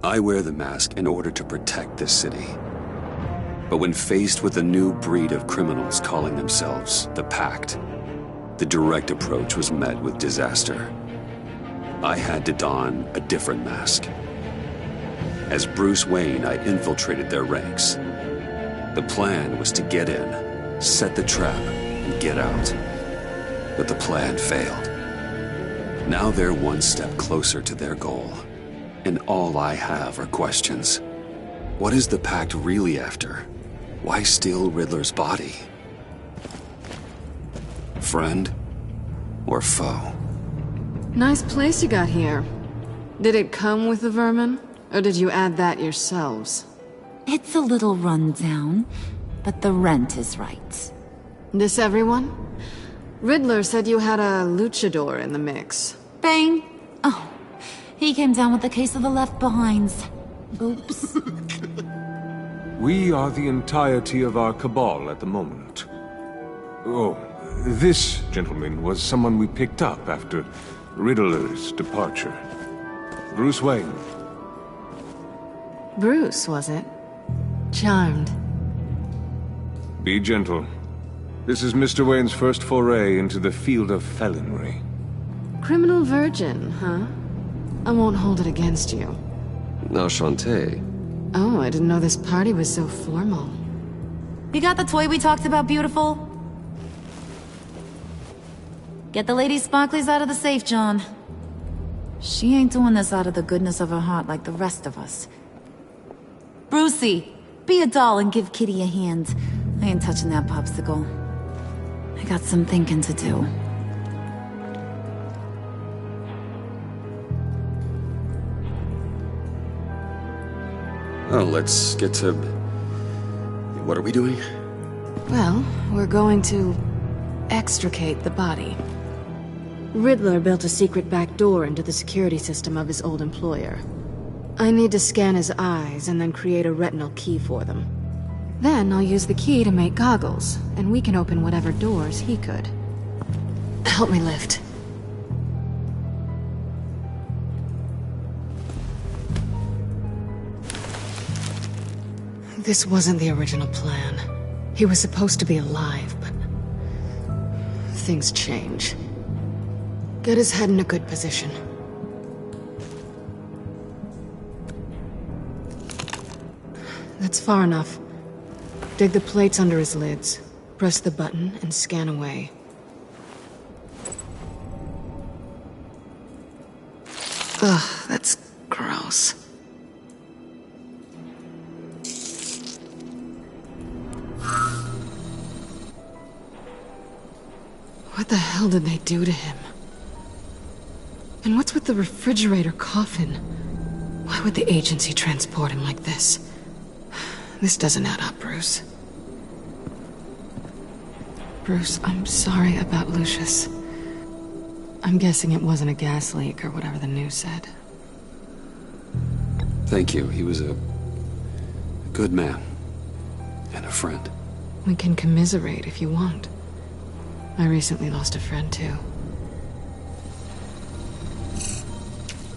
I wear the mask in order to protect this city. But when faced with a new breed of criminals calling themselves the Pact, the direct approach was met with disaster. I had to don a different mask. As Bruce Wayne, I infiltrated their ranks. The plan was to get in, set the trap, and get out. But the plan failed. Now they're one step closer to their goal. And all I have are questions. What is the Pact really after? Why steal Riddler's body? Friend or foe? Nice place you got here. Did it come with the vermin? Or did you add that yourselves? It's a little run down, but the rent is right. This everyone? Riddler said you had a luchador in the mix. Bang! Oh, he came down with a case of the left behinds. Oops. We are the entirety of our cabal at the moment. Oh, this gentleman was someone we picked up after Riddler's departure. Bruce Wayne. Bruce, was it? Charmed. Be gentle. This is Mr. Wayne's first foray into the field of felonry. Criminal virgin, huh? I won't hold it against you. Enchanté. Oh, I didn't know this party was so formal. You got the toy we talked about, beautiful? Get the lady sparklies out of the safe, John. She ain't doing this out of the goodness of her heart like the rest of us. Brucey, be a doll and give Kitty a hand. I ain't touching that popsicle. I got some thinking to do. Oh, let's get to... What are we doing? Well, we're going to extricate the body. Riddler built a secret back door into the security system of his old employer. I need to scan his eyes and then create a retinal key for them. Then I'll use the key to make goggles, and we can open whatever doors he could. Help me lift. This wasn't the original plan. He was supposed to be alive, but... things change. Get his head in a good position. That's far enough. Dig the plates under his lids. Press the button and scan away. Ugh, that's gross. What the hell did they do to him? And what's with the refrigerator coffin? Why would the agency transport him like this? This doesn't add up, Bruce. Bruce, I'm sorry about Lucius. I'm guessing it wasn't a gas leak or whatever the news said. Thank you. He was a good man. And a friend. We can commiserate if you want. I recently lost a friend, too.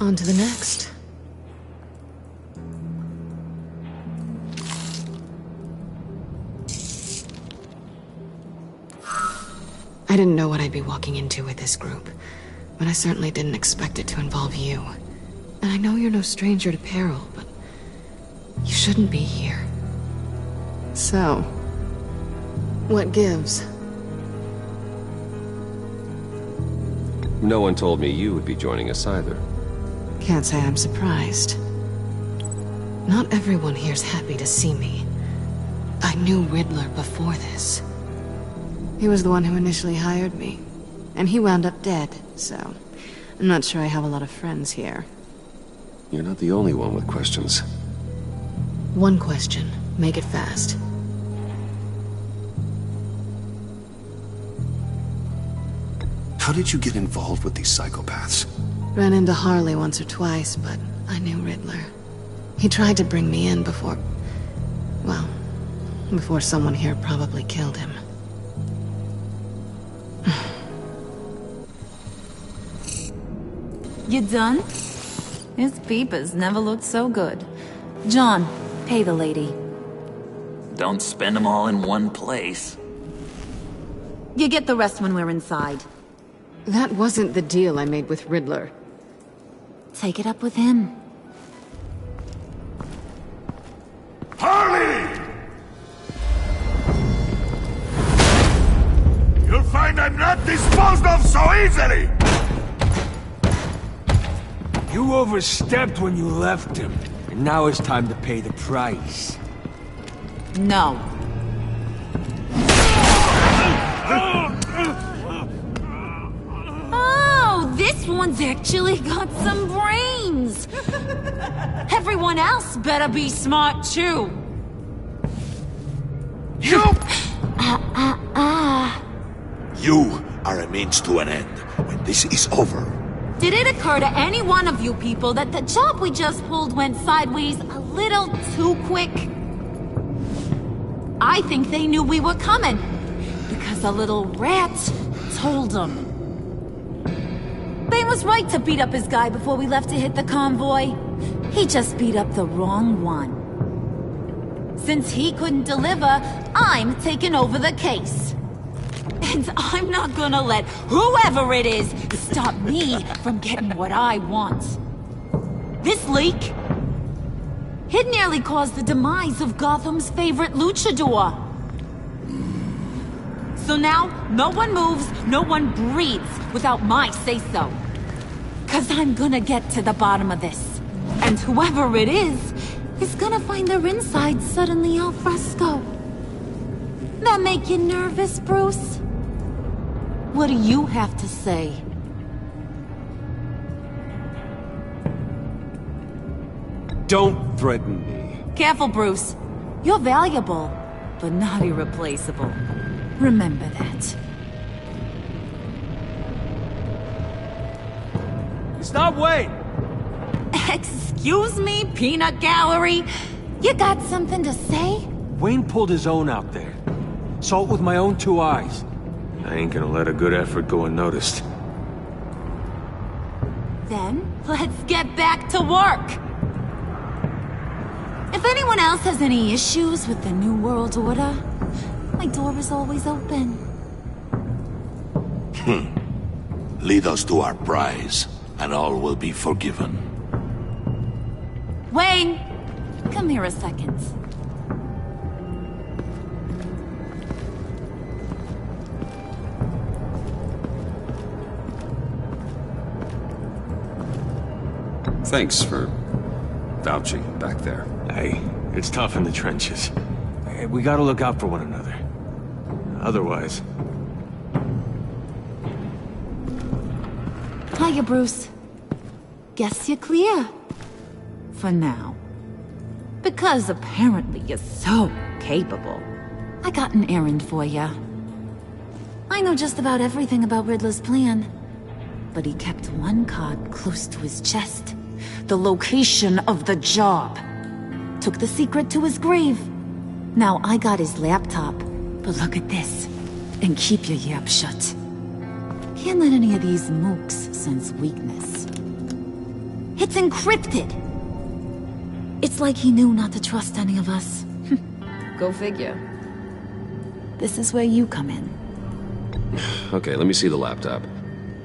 On to the next. I didn't know what I'd be walking into with this group, but I certainly didn't expect it to involve you. And I know you're no stranger to peril, but you shouldn't be here. So, what gives? No one told me you would be joining us either. Can't say I'm surprised. Not everyone here's happy to see me. I knew Riddler before this. He was the one who initially hired me. And he wound up dead, so... I'm not sure I have a lot of friends here. You're not the only one with questions. One question. Make it fast. How did you get involved with these psychopaths? Ran into Harley once or twice, but I knew Riddler. He tried to bring me in before... well, before someone here probably killed him. You done? His peepers never looked so good. John, pay the lady. Don't spend them all in one place. You get the rest when we're inside. That wasn't the deal I made with Riddler. Take it up with him. Harley! You'll find I'm not disposed of so easily! You overstepped when you left him, and now it's time to pay the price. No. Oh, this one's actually got some brains! Everyone else better be smart too. You! You are a means to an end. When this is over, Did it occur to any one of you people that the job we just pulled went sideways a little too quick? I think they knew we were coming, because a little rat told them. Bane was right to beat up his guy before we left to hit the convoy. He just beat up the wrong one. Since he couldn't deliver, I'm taking over the case. And I'm not gonna let whoever it is stop me from getting what I want. This leak, it nearly caused the demise of Gotham's favorite luchador. So now, no one moves, no one breathes without my say-so. 'Cause I'm gonna get to the bottom of this. And whoever it is gonna find their insides suddenly al fresco. That make you nervous, Bruce? What do you have to say? Don't threaten me. Careful, Bruce. You're valuable, but not irreplaceable. Remember that. Stop waiting! Excuse me, peanut gallery? You got something to say? Wayne pulled his own out there. Saw it with my own two eyes. I ain't gonna let a good effort go unnoticed. Then, let's get back to work! If anyone else has any issues with the New World Order, my door is always open. Lead us to our prize, and all will be forgiven. Wayne! Come here a second. Thanks for vouching back there. Hey, it's tough in the trenches. Hey, we gotta look out for one another. Otherwise... Hiya, Bruce. Guess you're clear. For now. Because apparently you're so capable. I got an errand for ya. I know just about everything about Riddler's plan. But he kept one card close to his chest. The location of the job. Took the secret to his grave. Now I got his laptop. But look at this. And keep your yap shut. Can't let any of these mooks sense weakness. It's encrypted! It's like he knew not to trust any of us. Go figure. This is where you come in. Okay, let me see the laptop.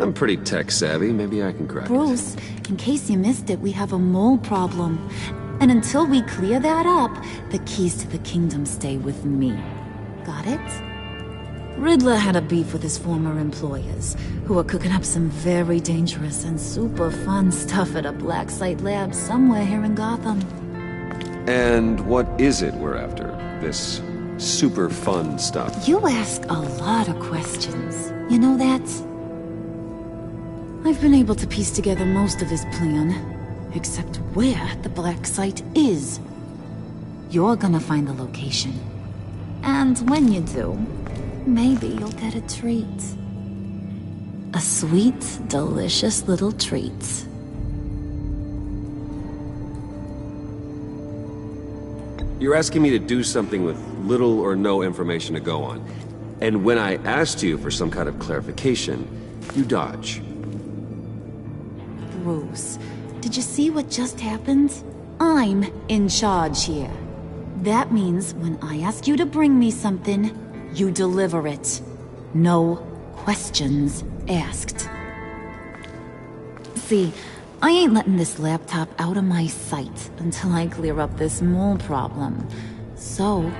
I'm pretty tech-savvy. Maybe I can crack it. Bruce, in case you missed it, we have a mole problem. And until we clear that up, the keys to the kingdom stay with me. Got it? Riddler had a beef with his former employers, who are cooking up some very dangerous and super fun stuff at a black site lab somewhere here in Gotham. And what is it we're after? This super fun stuff? You ask a lot of questions. You know that? I've been able to piece together most of his plan, except where the black site is. You're gonna find the location. And when you do, maybe you'll get a treat. A sweet, delicious little treat. You're asking me to do something with little or no information to go on. And when I asked you for some kind of clarification, you dodge. Bruce, did you see what just happened? I'm in charge here. That means when I ask you to bring me something, you deliver it. No questions asked. See, I ain't letting this laptop out of my sight until I clear up this mole problem. So,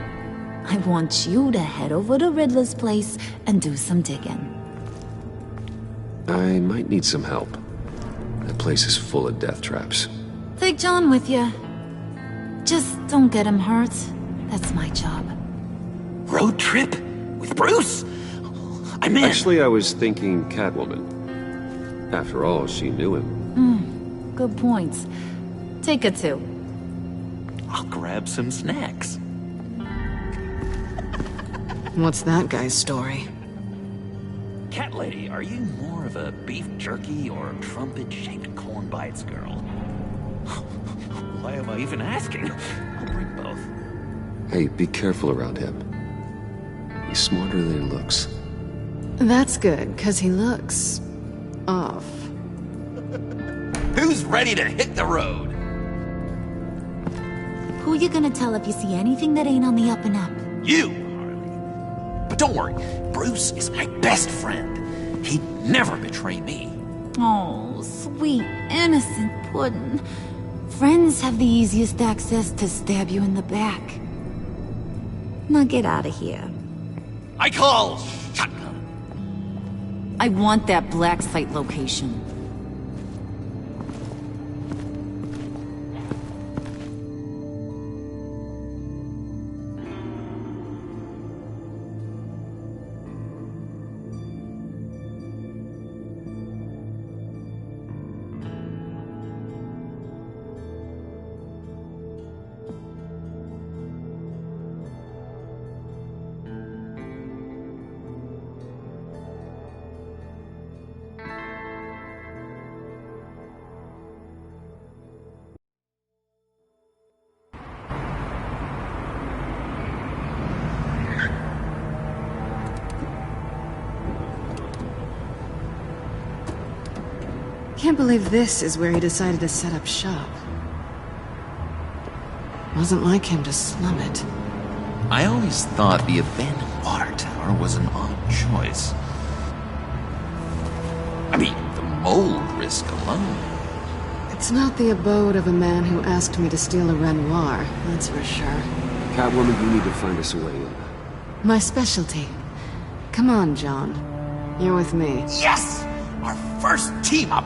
I want you to head over to Riddler's place and do some digging. I might need some help. That place is full of death traps. Take John with you. Just don't get him hurt. That's my job. Road trip? With Bruce? I'm in. Actually, I was thinking Catwoman. After all, she knew him. Good point. Take it too. I'll grab some snacks. What's that guy's story? Cat lady, are you more of a beef jerky or trumpet-shaped corn bites girl? Why am I even asking? I'll bring both. Hey, be careful around him. He's smarter than he looks. That's good, because he looks... off. Who's ready to hit the road? Who you gonna tell if you see anything that ain't on the up and up? You, Harley. But don't worry, Bruce is my best friend. He'd never betray me. Oh, sweet, innocent puddin'. Friends have the easiest access to stab you in the back. Now get out of here. I call shotgun. I want that black site location. Can't believe this is where he decided to set up shop. Wasn't like him to slum it. I always thought the abandoned water tower was an odd choice. I mean, the mold risk alone. It's not the abode of a man who asked me to steal a Renoir, that's for sure. Catwoman, you need to find us a way in. My specialty. Come on, John. You're with me. Yes! Our first team up!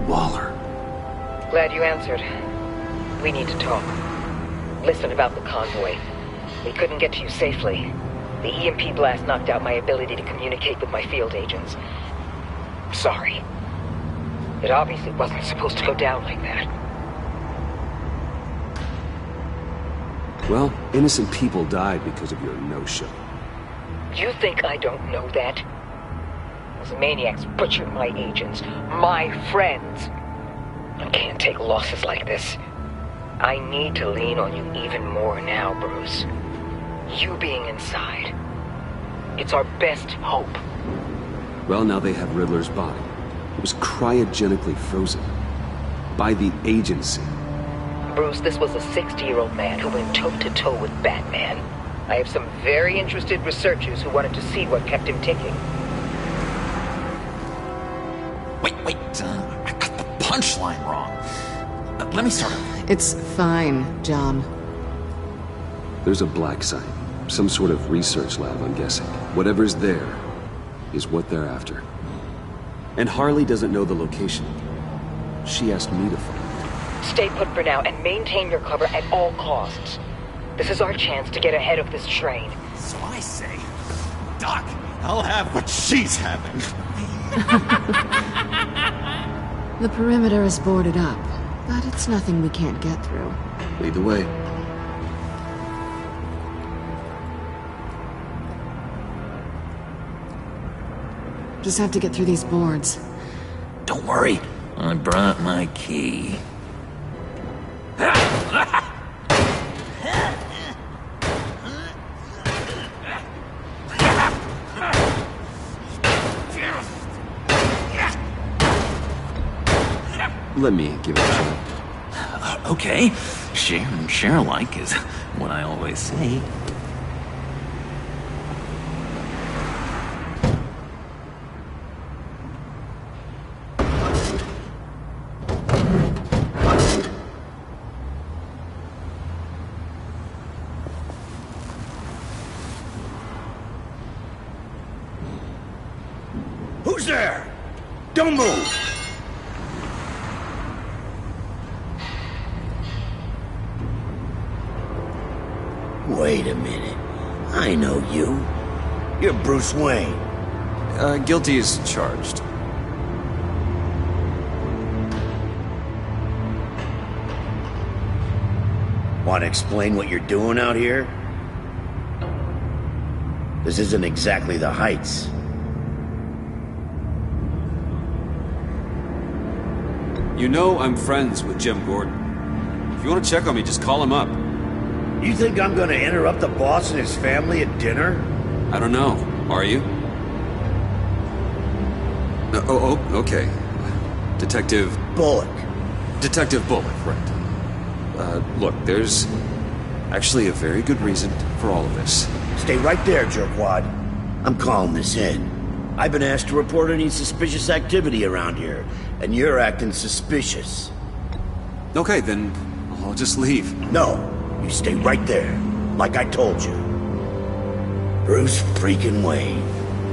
Waller. Glad you answered. We need to talk. Listen about the convoy. We couldn't get to you safely. The EMP blast knocked out my ability to communicate with my field agents. Sorry. It obviously wasn't supposed to go down like that. Well, innocent people died because of your no-show. You think I don't know that? Those maniacs butchered my agents, my friends. I can't take losses like this. I need to lean on you even more now, Bruce. You being inside. It's our best hope. Well, now they have Riddler's body. It was cryogenically frozen. By the agency. Bruce, this was a 60-year-old man who went toe-to-toe with Batman. I have some very interested researchers who wanted to see what kept him ticking. Wait, I got the punchline wrong. Let me start over. It's fine, John. There's a black site. Some sort of research lab, I'm guessing. Whatever's there is what they're after. And Harley doesn't know the location. She asked me to find it. Stay put for now and maintain your cover at all costs. This is our chance to get ahead of this train. So I say, Doc, I'll have what she's having. The perimeter is boarded up, but it's nothing we can't get through. Lead the way. Just have to get through these boards. Don't worry, I brought my key. let me give it a shot. Okay. Share and share alike is what I always say. Who's there? Don't move! Wait a minute. I know you. You're Bruce Wayne. Guilty as charged. Want to explain what you're doing out here? This isn't exactly the Heights. You know I'm friends with Jim Gordon. If you want to check on me, just call him up. You think I'm gonna interrupt the boss and his family at dinner? I don't know. Are you? Oh, okay. Detective... Bullock. Detective Bullock, right. Look, there's actually a very good reason for all of this. Stay right there, jerkwad. I'm calling this in. I've been asked to report any suspicious activity around here, and you're acting suspicious. Okay, then I'll just leave. No, you stay right there, like I told you. Bruce freaking Wayne.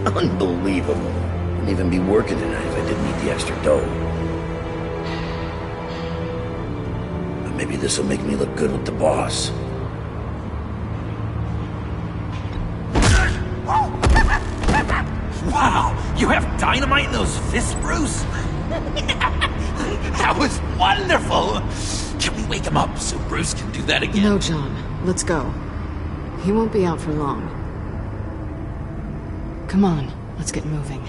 Unbelievable. Wouldn't even be working tonight if I didn't need the extra dough. But maybe this'll make me look good with the boss. Wow, you have dynamite in those fists, Bruce? That was wonderful! Can we wake him up so Bruce can do that again? No, John. Let's go. He won't be out for long. Come on, let's get moving.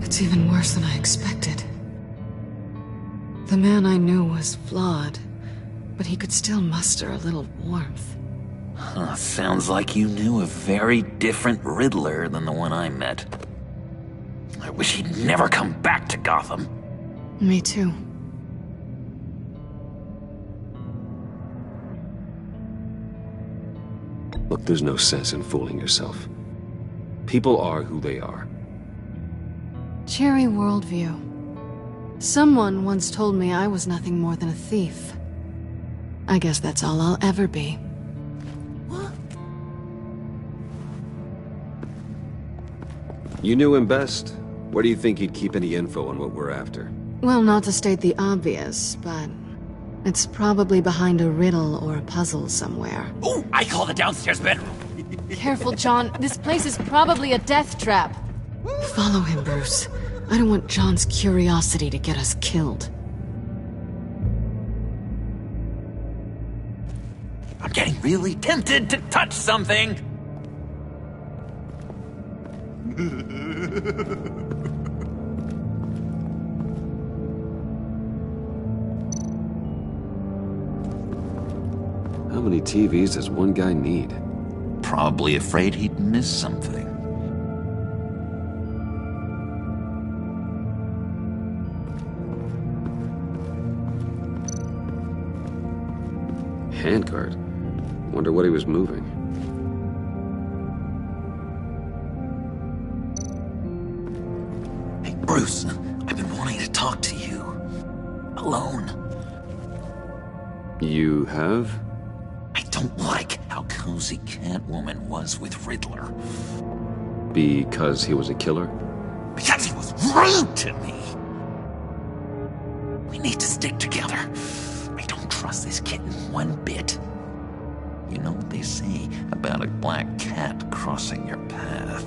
It's even worse than I expected. The man I knew was flawed, but he could still muster a little warmth. Huh, sounds like you knew a very different Riddler than the one I met. I wish he'd never come back to Gotham. Me too. Look, there's no sense in fooling yourself. People are who they are. Cherry worldview. Someone once told me I was nothing more than a thief. I guess that's all I'll ever be. You knew him best. Where do you think he'd keep any info on what we're after? Well, not to state the obvious, but it's probably behind a riddle or a puzzle somewhere. Oh, I call the downstairs bedroom. Careful, John. This place is probably a death trap. Follow him, Bruce. I don't want John's curiosity to get us killed. I'm getting really tempted to touch something. How many TVs does one guy need? Probably afraid he'd miss something. Handcart. Wonder what he was moving. Hey, Bruce, I've been wanting to talk to you. Alone. You have? I don't like how cozy Catwoman was with Riddler. Because he was a killer? Because he was rude to me! We need to stick together. I don't trust this kitten one bit. You know what they say about a black cat crossing your path?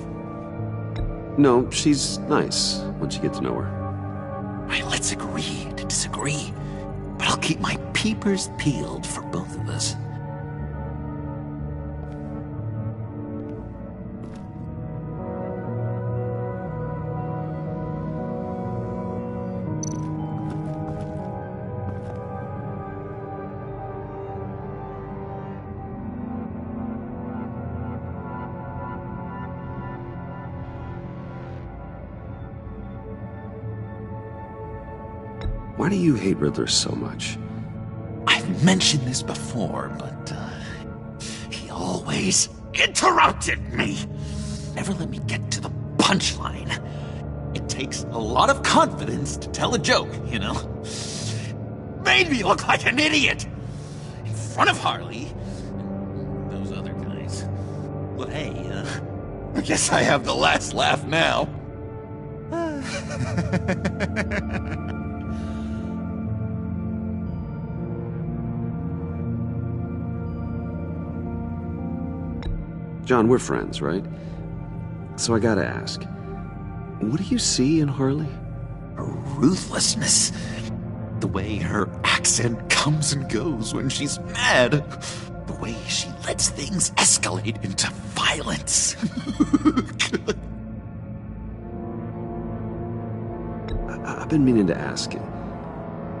No, she's nice once you get to know her. All right, let's agree to disagree. But I'll keep my peepers peeled for both of us. Why do you hate Riddler so much? I've mentioned this before, but he always interrupted me. Never let me get to the punchline. It takes a lot of confidence to tell a joke, you know? Made me look like an idiot in front of Harley and those other guys. Well, hey, I guess I have the last laugh now. John, we're friends, right? So I gotta ask, what do you see in Harley? Her ruthlessness. The way her accent comes and goes when she's mad. The way she lets things escalate into violence. I've been meaning to ask you.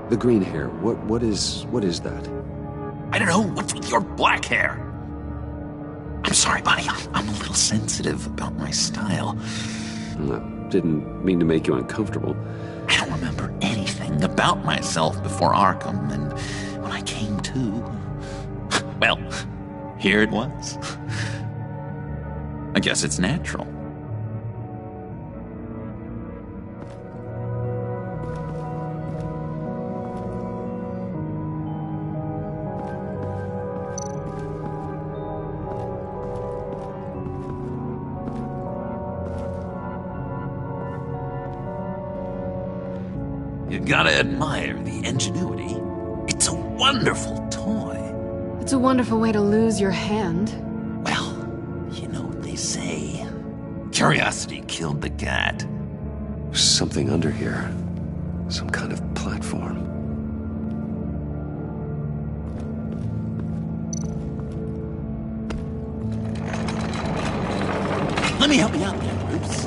The green hair, what is that? I don't know, what's with your black hair? I'm sorry, buddy, I'm a little sensitive about my style. I didn't mean to make you uncomfortable. I don't remember anything about myself before Arkham, and when I came to, well, here it was. I guess it's natural. You gotta admire the ingenuity. It's a wonderful toy. It's a wonderful way to lose your hand. Well, you know what they say. Curiosity killed the cat. There's something under here. Some kind of platform. Let me help you out there, Bruce.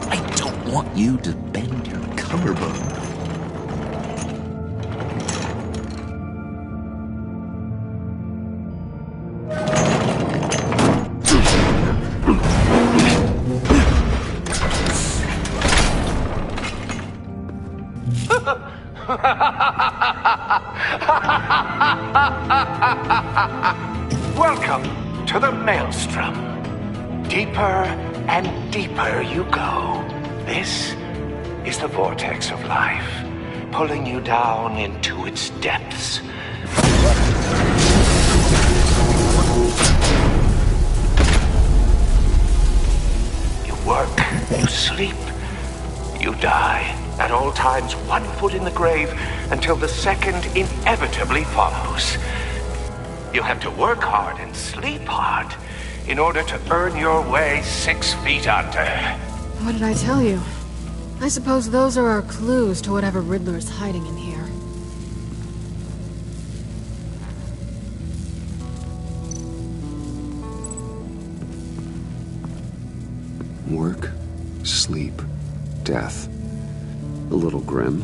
I don't want you to bend your collarbone. Welcome to the Maelstrom. Deeper and deeper you go. This is the vortex of life, pulling you down into its depths. You work, you sleep, you die. At all times, 1 foot in the grave until the second inevitably follows. You have to work hard and sleep hard in order to earn your way 6 feet under. What did I tell you? I suppose those are our clues to whatever Riddler's hiding in here. Work, sleep, death. A little grim.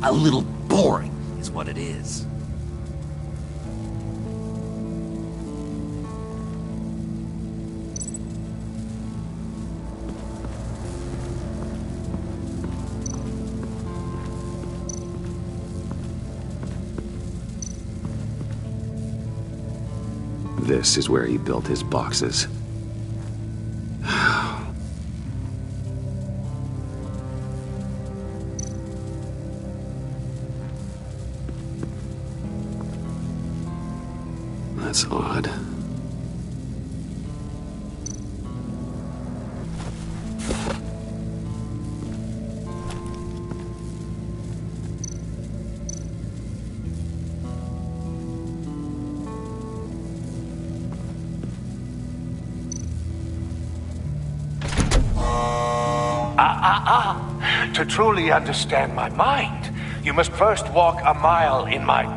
A little boring is what it is. This is where he built his boxes. That's odd. To truly understand my mind, you must first walk a mile in my...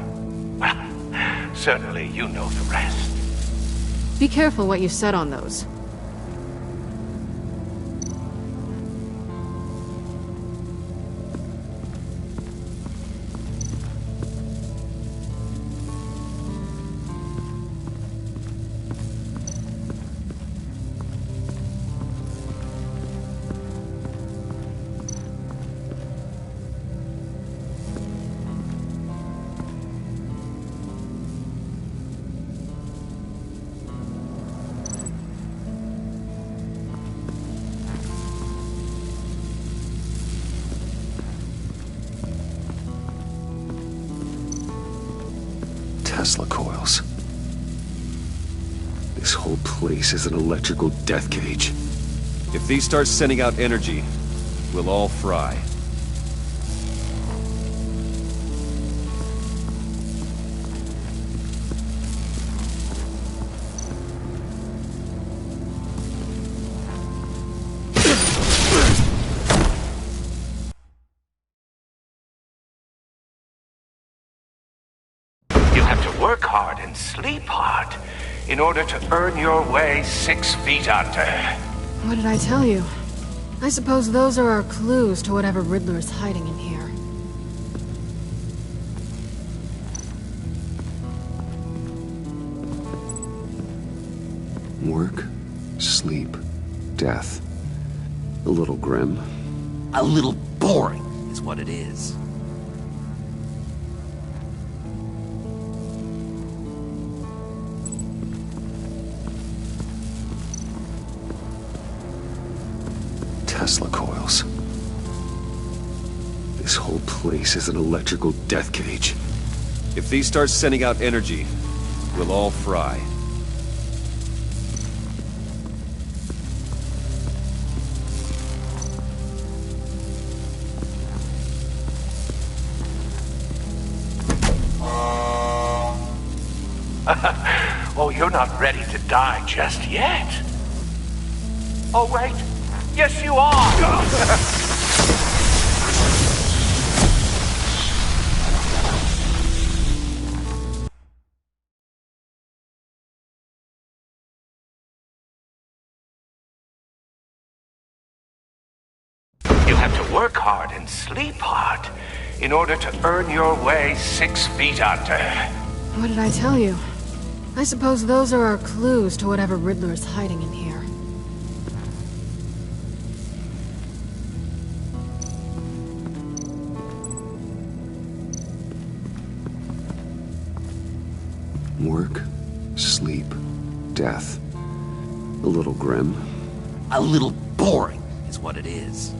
Well, certainly you know the rest. Be careful what you said on those. Tesla coils. This whole place is an electrical death cage. If these start sending out energy, we'll all fry. Work hard and sleep hard in order to earn your way 6 feet under. What did I tell you? I suppose those are our clues to whatever Riddler is hiding in here. Work, sleep, death. A little grim. A little boring is what it is. Tesla coils. This whole place is an electrical death cage. If these start sending out energy, we'll all fry. Oh, you're not ready to die just yet. Oh, wait. Yes, you are! You have to work hard and sleep hard in order to earn your way 6 feet under. What did I tell you? I suppose those are our clues to whatever Riddler is hiding in here. Work, sleep, death. A little grim. A little boring is what it is.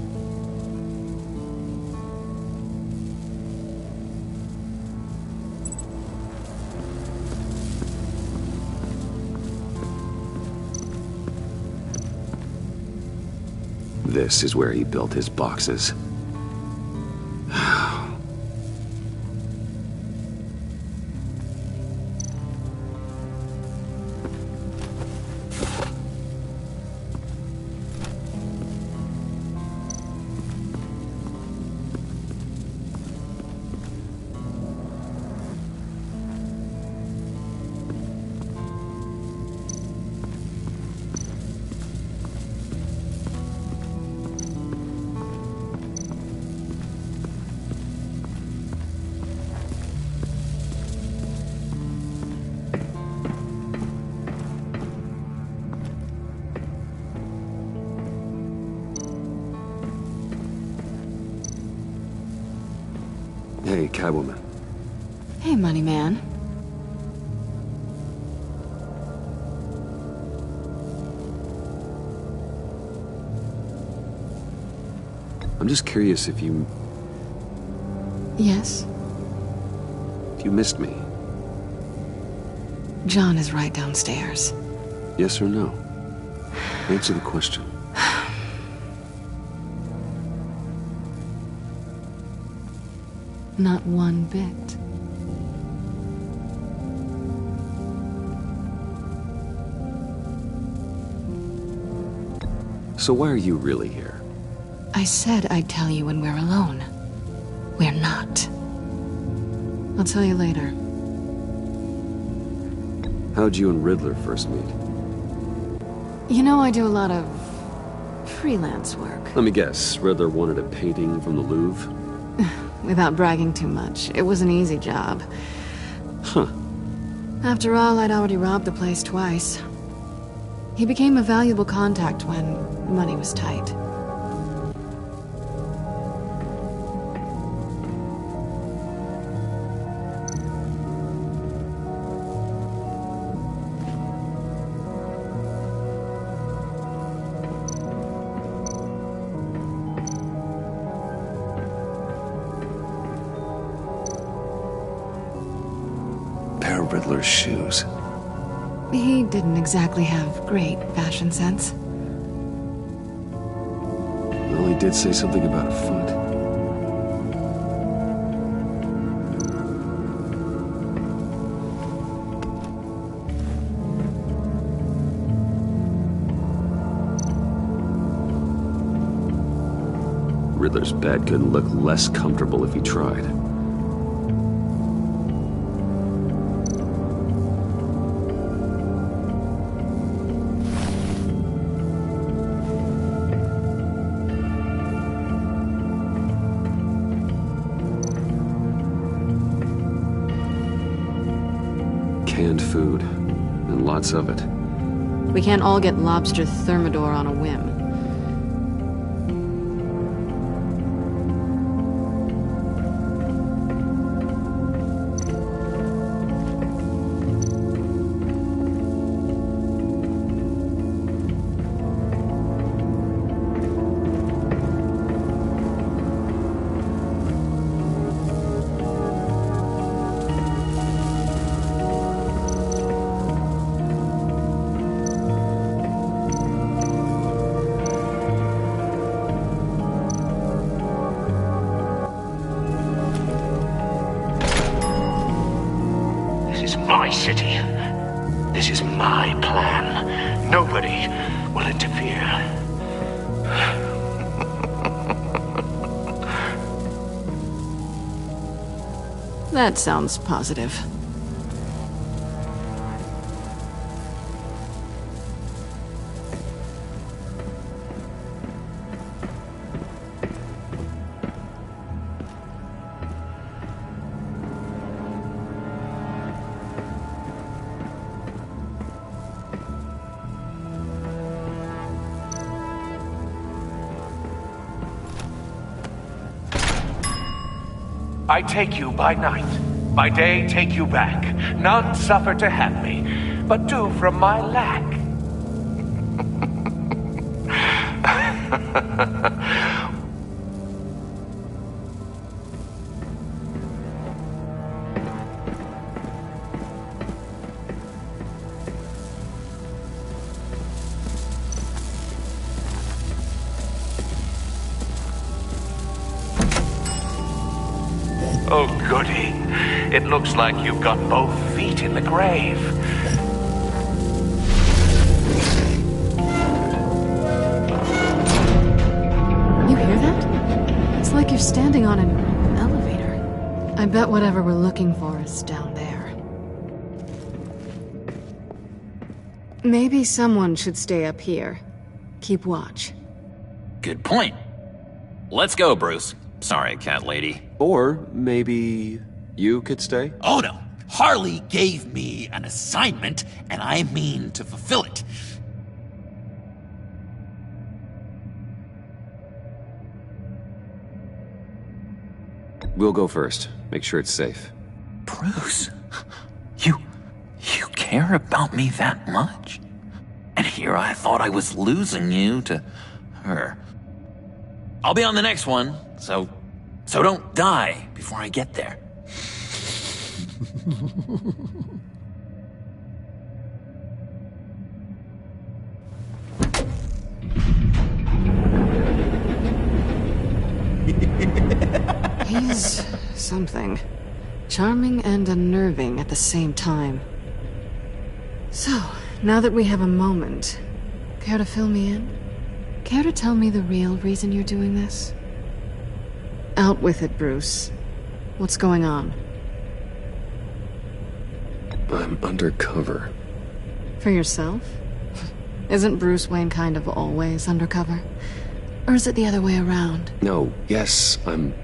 This is where he built his boxes. Hey, Catwoman. Hey, Money Man. I'm just curious if you... Yes? If you missed me. John is right downstairs. Yes or no? Answer the question. Not one bit. So why are you really here? I I said I'd tell you when we're alone. We're not. I'll tell you later. How'd you and Riddler first meet? You know, I do a lot of freelance work. Let me guess, Riddler wanted a painting from the Louvre? Without bragging too much, it was an easy job. Huh. After all, I'd already robbed the place twice. He became a valuable contact when money was tight. Riddler's shoes. He didn't exactly have great fashion sense. Well, he did say something about a foot. Riddler's bed couldn't look less comfortable if he tried. Canned food, and lots of it. We can't all get lobster thermidor on a whim. My city. This is my plan. Nobody will interfere. That sounds positive. I take you by night, by day take you back. None suffer to have me, but do from my lack. Oh, goody. It looks like you've got both feet in the grave. You hear that? It's like you're standing on an elevator. I bet whatever we're looking for is down there. Maybe someone should stay up here. Keep watch. Good point. Let's go, Bruce. Sorry, cat lady. Or maybe you could stay? Oh no. Harley gave me an assignment, and I mean to fulfill it. We'll go first. Make sure it's safe. Bruce, you care about me that much? And here I thought I was losing you to her. I'll be on the next one, so don't die before I get there. He's something. Charming and unnerving at the same time. So, now that we have a moment, care to fill me in? Care to tell me the real reason you're doing this? Out with it, Bruce. What's going on? I'm undercover. For yourself? Isn't Bruce Wayne kind of always undercover? Or is it the other way around? No, yes, I'm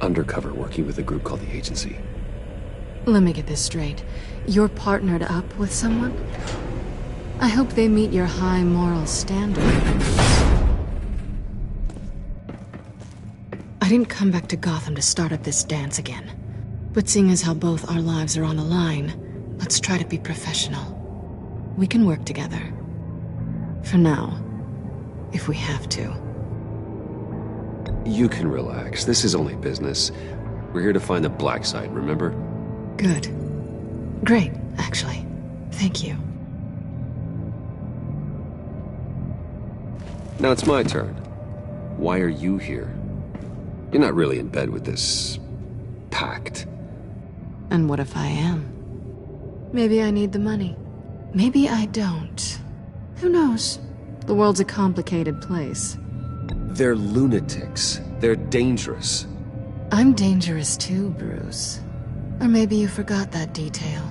undercover working with a group called the Agency. Let me get this straight. You're partnered up with someone? I hope they meet your high moral standard. I didn't come back to Gotham to start up this dance again. But seeing as how both our lives are on the line, let's try to be professional. We can work together. For now. If we have to. You can relax. This is only business. We're here to find the black side, remember? Good. Great, actually. Thank you. Now it's my turn. Why are you here? You're not really in bed with this... pact. And what if I am? Maybe I need the money. Maybe I don't. Who knows? The world's a complicated place. They're lunatics. They're dangerous. I'm dangerous too, Bruce. Or maybe you forgot that detail.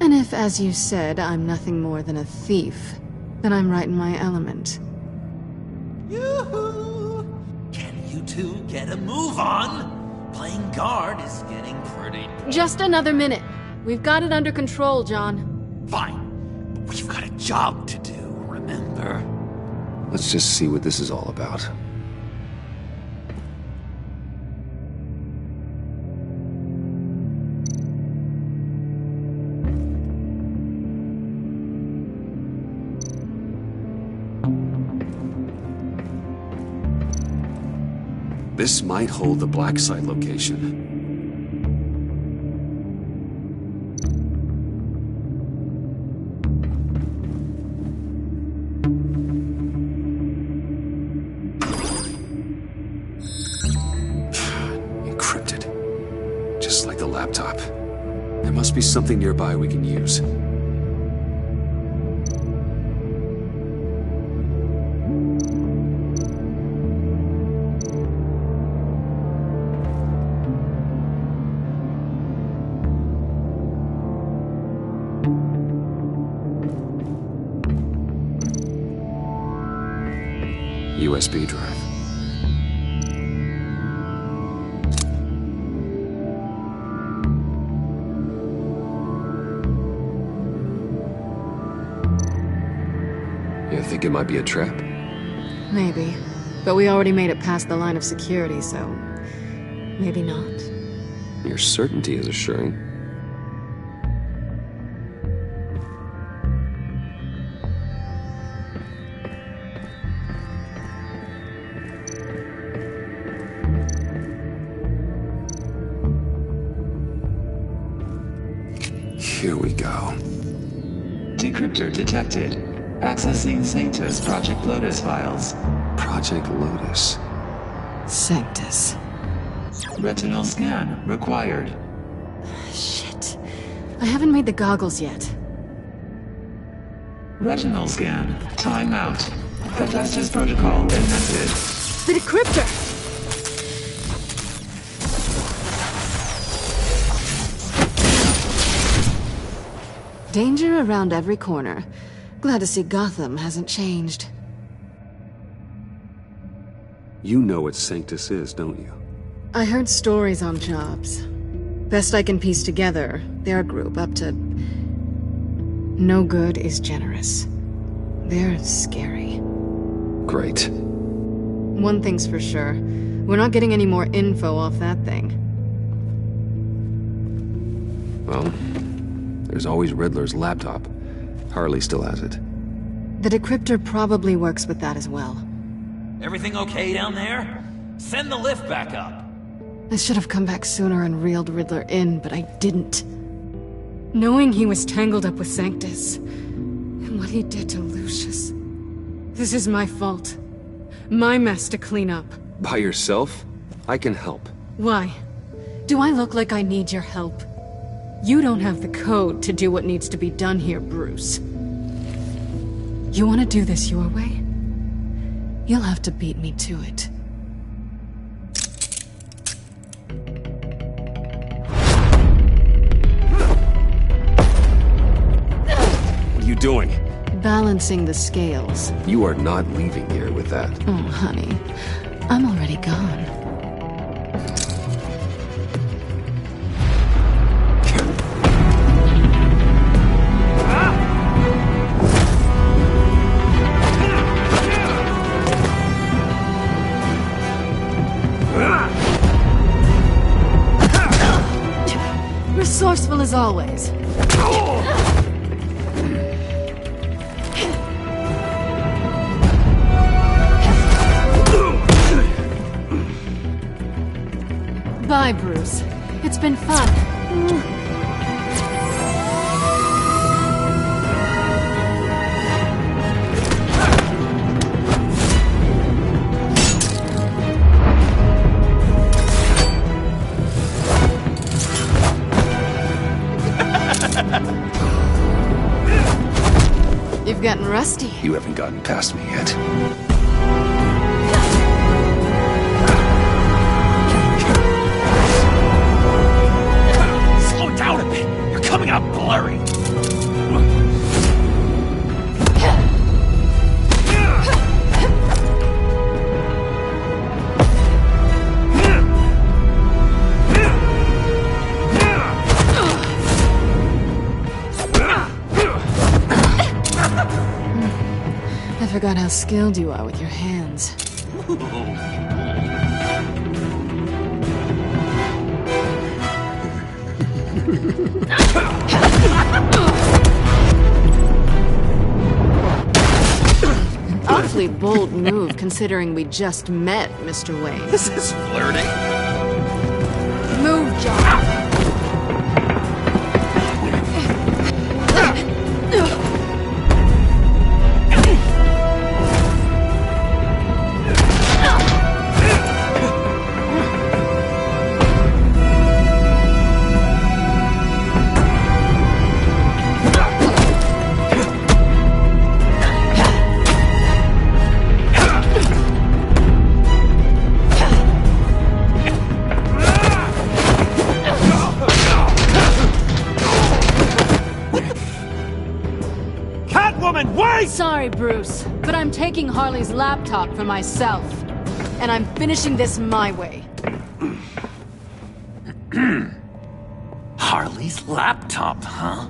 And if, as you said, I'm nothing more than a thief, then I'm right in my element. Yoo-hoo! Can you two get a move on? Playing guard is getting pretty... Just another minute. We've got it under control, John. Fine. But we've got a job to do, remember? Let's just see what this is all about. This might hold the black site location. Encrypted. Just like the laptop. There must be something nearby we can use. USB drive. You think it might be a trap? Maybe. But we already made it past the line of security, so... maybe not. Your certainty is assuring. Here we go. Decryptor detected. Accessing Sanctus Project Lotus files. Project Lotus. Sanctus. Retinal scan required. Shit. I haven't made the goggles yet. Retinal scan. Timeout. Hephaestus protocol invented. The decryptor! Danger around every corner. Glad to see Gotham hasn't changed. You know what Sanctus is, don't you? I heard stories on jobs. Best I can piece together, they're a group up to... no good is generous. They're scary. Great. One thing's for sure. We're not getting any more info off that thing. Well, there's always Riddler's laptop. Harley still has it. The decryptor probably works with that as well. Everything okay down there? Send the lift back up. I should have come back sooner and reeled Riddler in, but I didn't. Knowing he was tangled up with Sanctus, and what he did to Lucius. This is my fault. My mess to clean up. By yourself? I can help. Why? Do I look like I need your help? You don't have the code to do what needs to be done here, Bruce. You want to do this your way? You'll have to beat me to it. What are you doing? Balancing the scales. You are not leaving here with that. Oh, honey. I'm already gone. Resourceful as always. Bye, Bruce. It's been fun. You've gotten rusty. You haven't gotten past me yet. Slow down a bit. You're coming out blurry. I forgot how skilled you are with your hands. Awfully bold move, considering we just met, Mr. Wayne. This is flirting. Move, John. Sorry, Bruce, but I'm taking Harley's laptop for myself. And I'm finishing this my way. Harley's laptop, huh?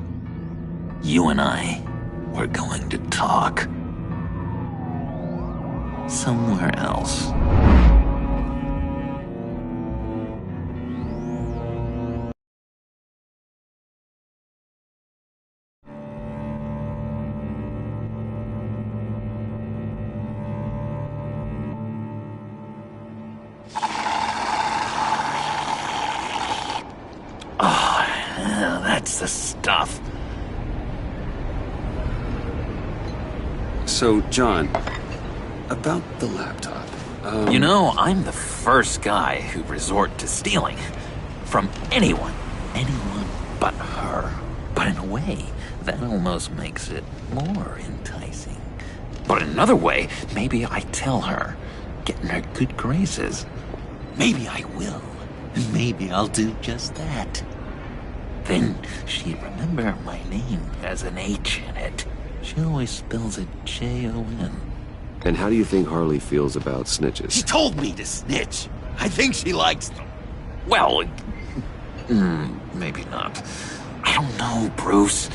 You and I, we're going to talk. Somewhere else. That's the stuff. So, John, about the laptop. You know, I'm the first guy who'd resort to stealing. From anyone. Anyone but her. But in a way, that almost makes it more enticing. But in another way, maybe I tell her, get in her good graces. Maybe I will. And maybe I'll do just that. Then she'd remember my name as an H in it. She always spells it Jon. And how do you think Harley feels about snitches? She told me to snitch. I think she likes them. Well, maybe not. I don't know, Bruce.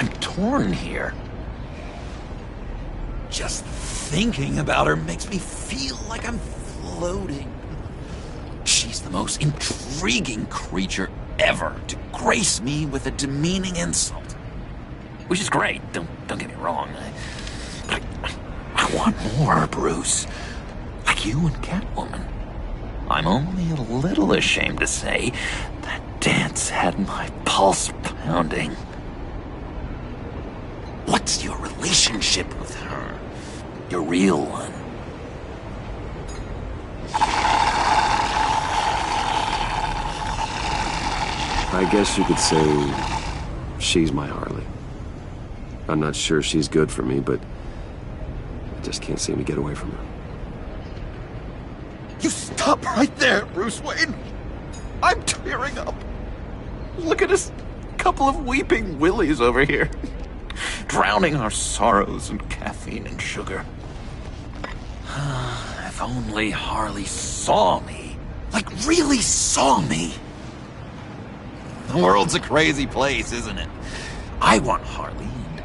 I'm torn here. Just thinking about her makes me feel like I'm floating. She's the most intriguing creature ever to grace me with a demeaning insult. Which is great, don't get me wrong. I want more, Bruce. Like you and Catwoman. I'm only a little ashamed to say that dance had my pulse pounding. What's your relationship with her? Your real one? I guess you could say she's my Harley. I'm not sure she's good for me, but I just can't seem to get away from her. You stop right there, Bruce Wayne. I'm tearing up. Look at us, couple of weeping willies over here. Drowning our sorrows in caffeine and sugar. If only Harley saw me. Like, really saw me. The world's a crazy place, isn't it? I want Harley, and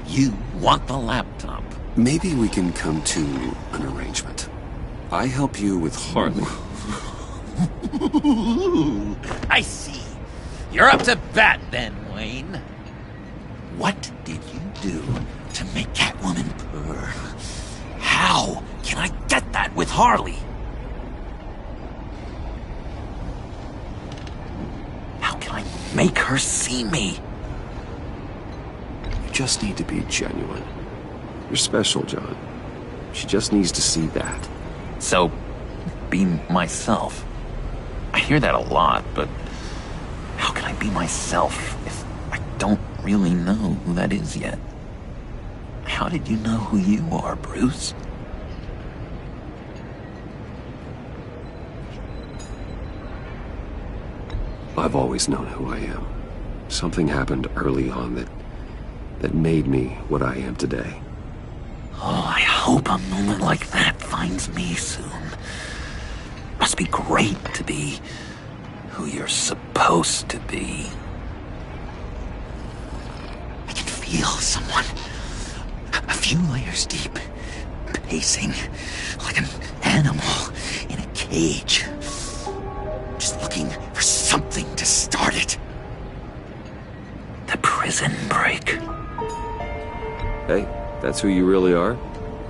you want the laptop. Maybe we can come to an arrangement. I help you with Harley. I see. You're up to bat then, Wayne. What did you do to make Catwoman purr? How can I get that with Harley? How can I make her see me? You just need to be genuine. You're special, John. She just needs to see that. So, be myself. I hear that a lot, but how can I be myself if I don't really know who that is yet? How did you know who you are, Bruce? I've always known who I am. Something happened early on that made me what I am today. Oh, I hope a moment like that finds me soon. Must be great to be who you're supposed to be. I can feel someone a few layers deep, pacing like an animal in a cage. Just looking for something to start it. The prison break. Hey, that's who you really are?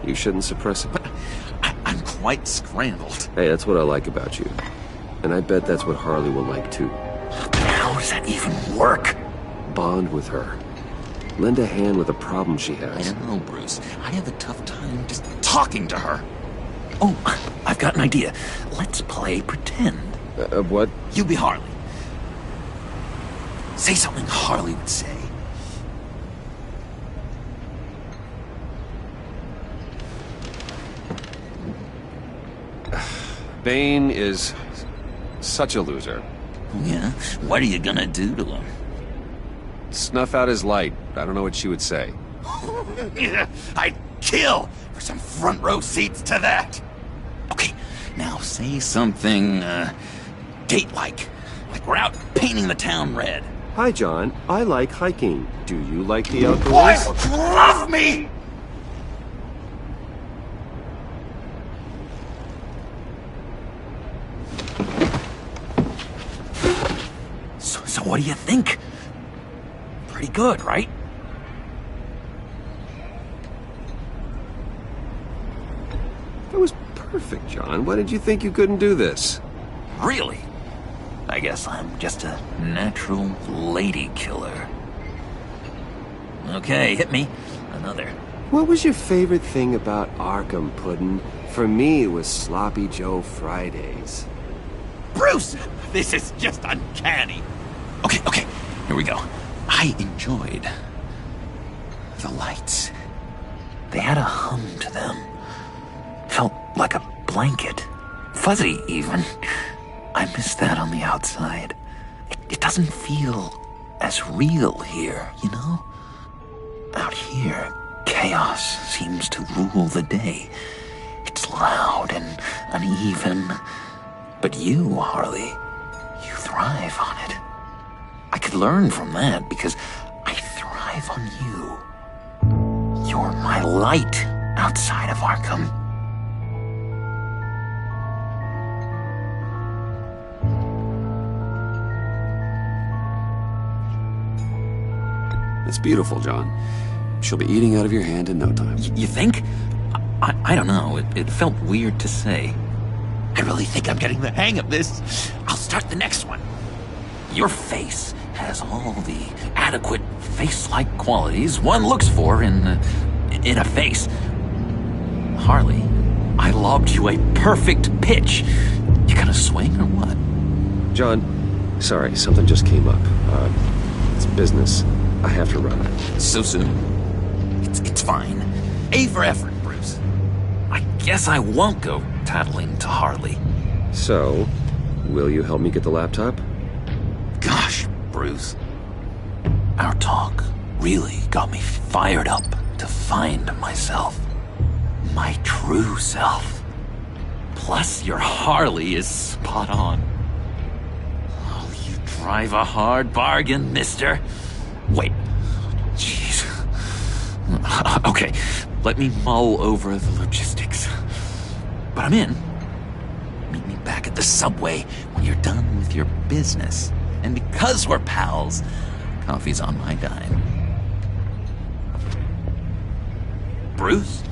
You shouldn't suppress it. But I'm quite scrambled. Hey, that's what I like about you. And I bet that's what Harley will like too. But how does that even work? Bond with her. Lend a hand with a problem she has. I don't know, Bruce. I have a tough time just talking to her. Oh, I've got an idea. Let's play pretend. What? You be Harley. Say something Harley would say. Bane is such a loser. Yeah? What are you gonna do to him? Snuff out his light. I don't know what she would say. I'd kill for some front row seats to that. Okay, now say something, date-like. Like we're out painting the town red. Hi, John. I like hiking. Do you like the outdoors? What? Love me! So what do you think? Pretty good, right? That was perfect, John. Why did you think you couldn't do this? Really? I guess I'm just a natural lady killer. Okay, hit me. Another. What was your favorite thing about Arkham, Puddin'? For me, it was Sloppy Joe Fridays. Bruce! This is just uncanny. Okay, here we go. I enjoyed the lights. They had a hum to them. Felt like a blanket. Fuzzy, even. I miss that on the outside. It doesn't feel as real here, you know? Out here, chaos seems to rule the day. It's loud and uneven. But you, Harley, you thrive on it. I could learn from that because I thrive on you. You're my light outside of Arkham. It's beautiful, John. She'll be eating out of your hand in no time. You think? I don't know. It felt weird to say. I really think I'm getting the hang of this. I'll start the next one. Your face has all the adequate face-like qualities one looks for in a face. Harley, I lobbed you a perfect pitch. You gonna swing or what? John, sorry, something just came up. It's business. I have to run. So soon? It's fine. A for effort, Bruce. I guess I won't go tattling to Harley. So, will you help me get the laptop? Gosh, Bruce. Our talk really got me fired up to find myself. My true self. Plus, your Harley is spot on. Oh, you drive a hard bargain, mister. Wait. Jeez. Okay, let me mull over the logistics. But I'm in. Meet me back at the subway when you're done with your business. And because we're pals, coffee's on my dime. Bruce?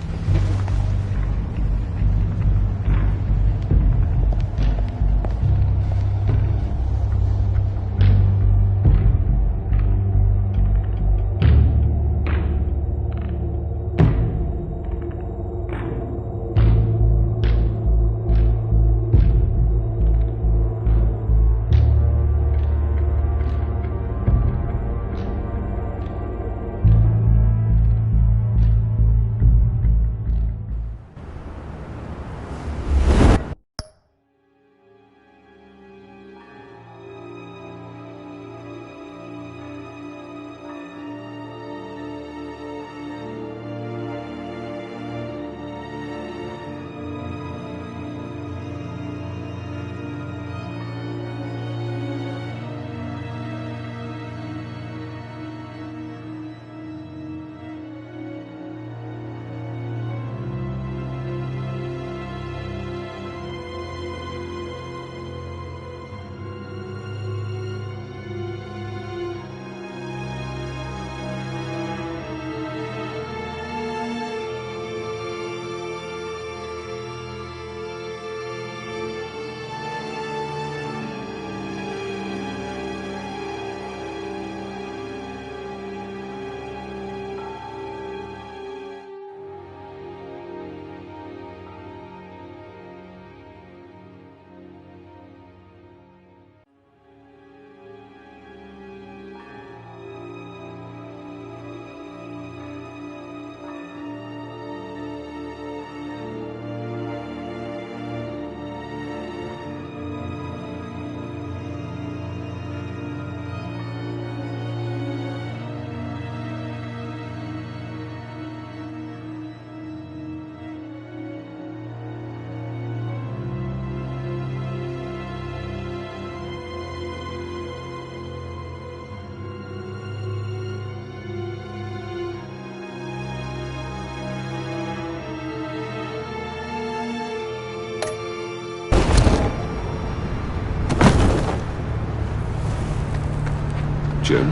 Jim?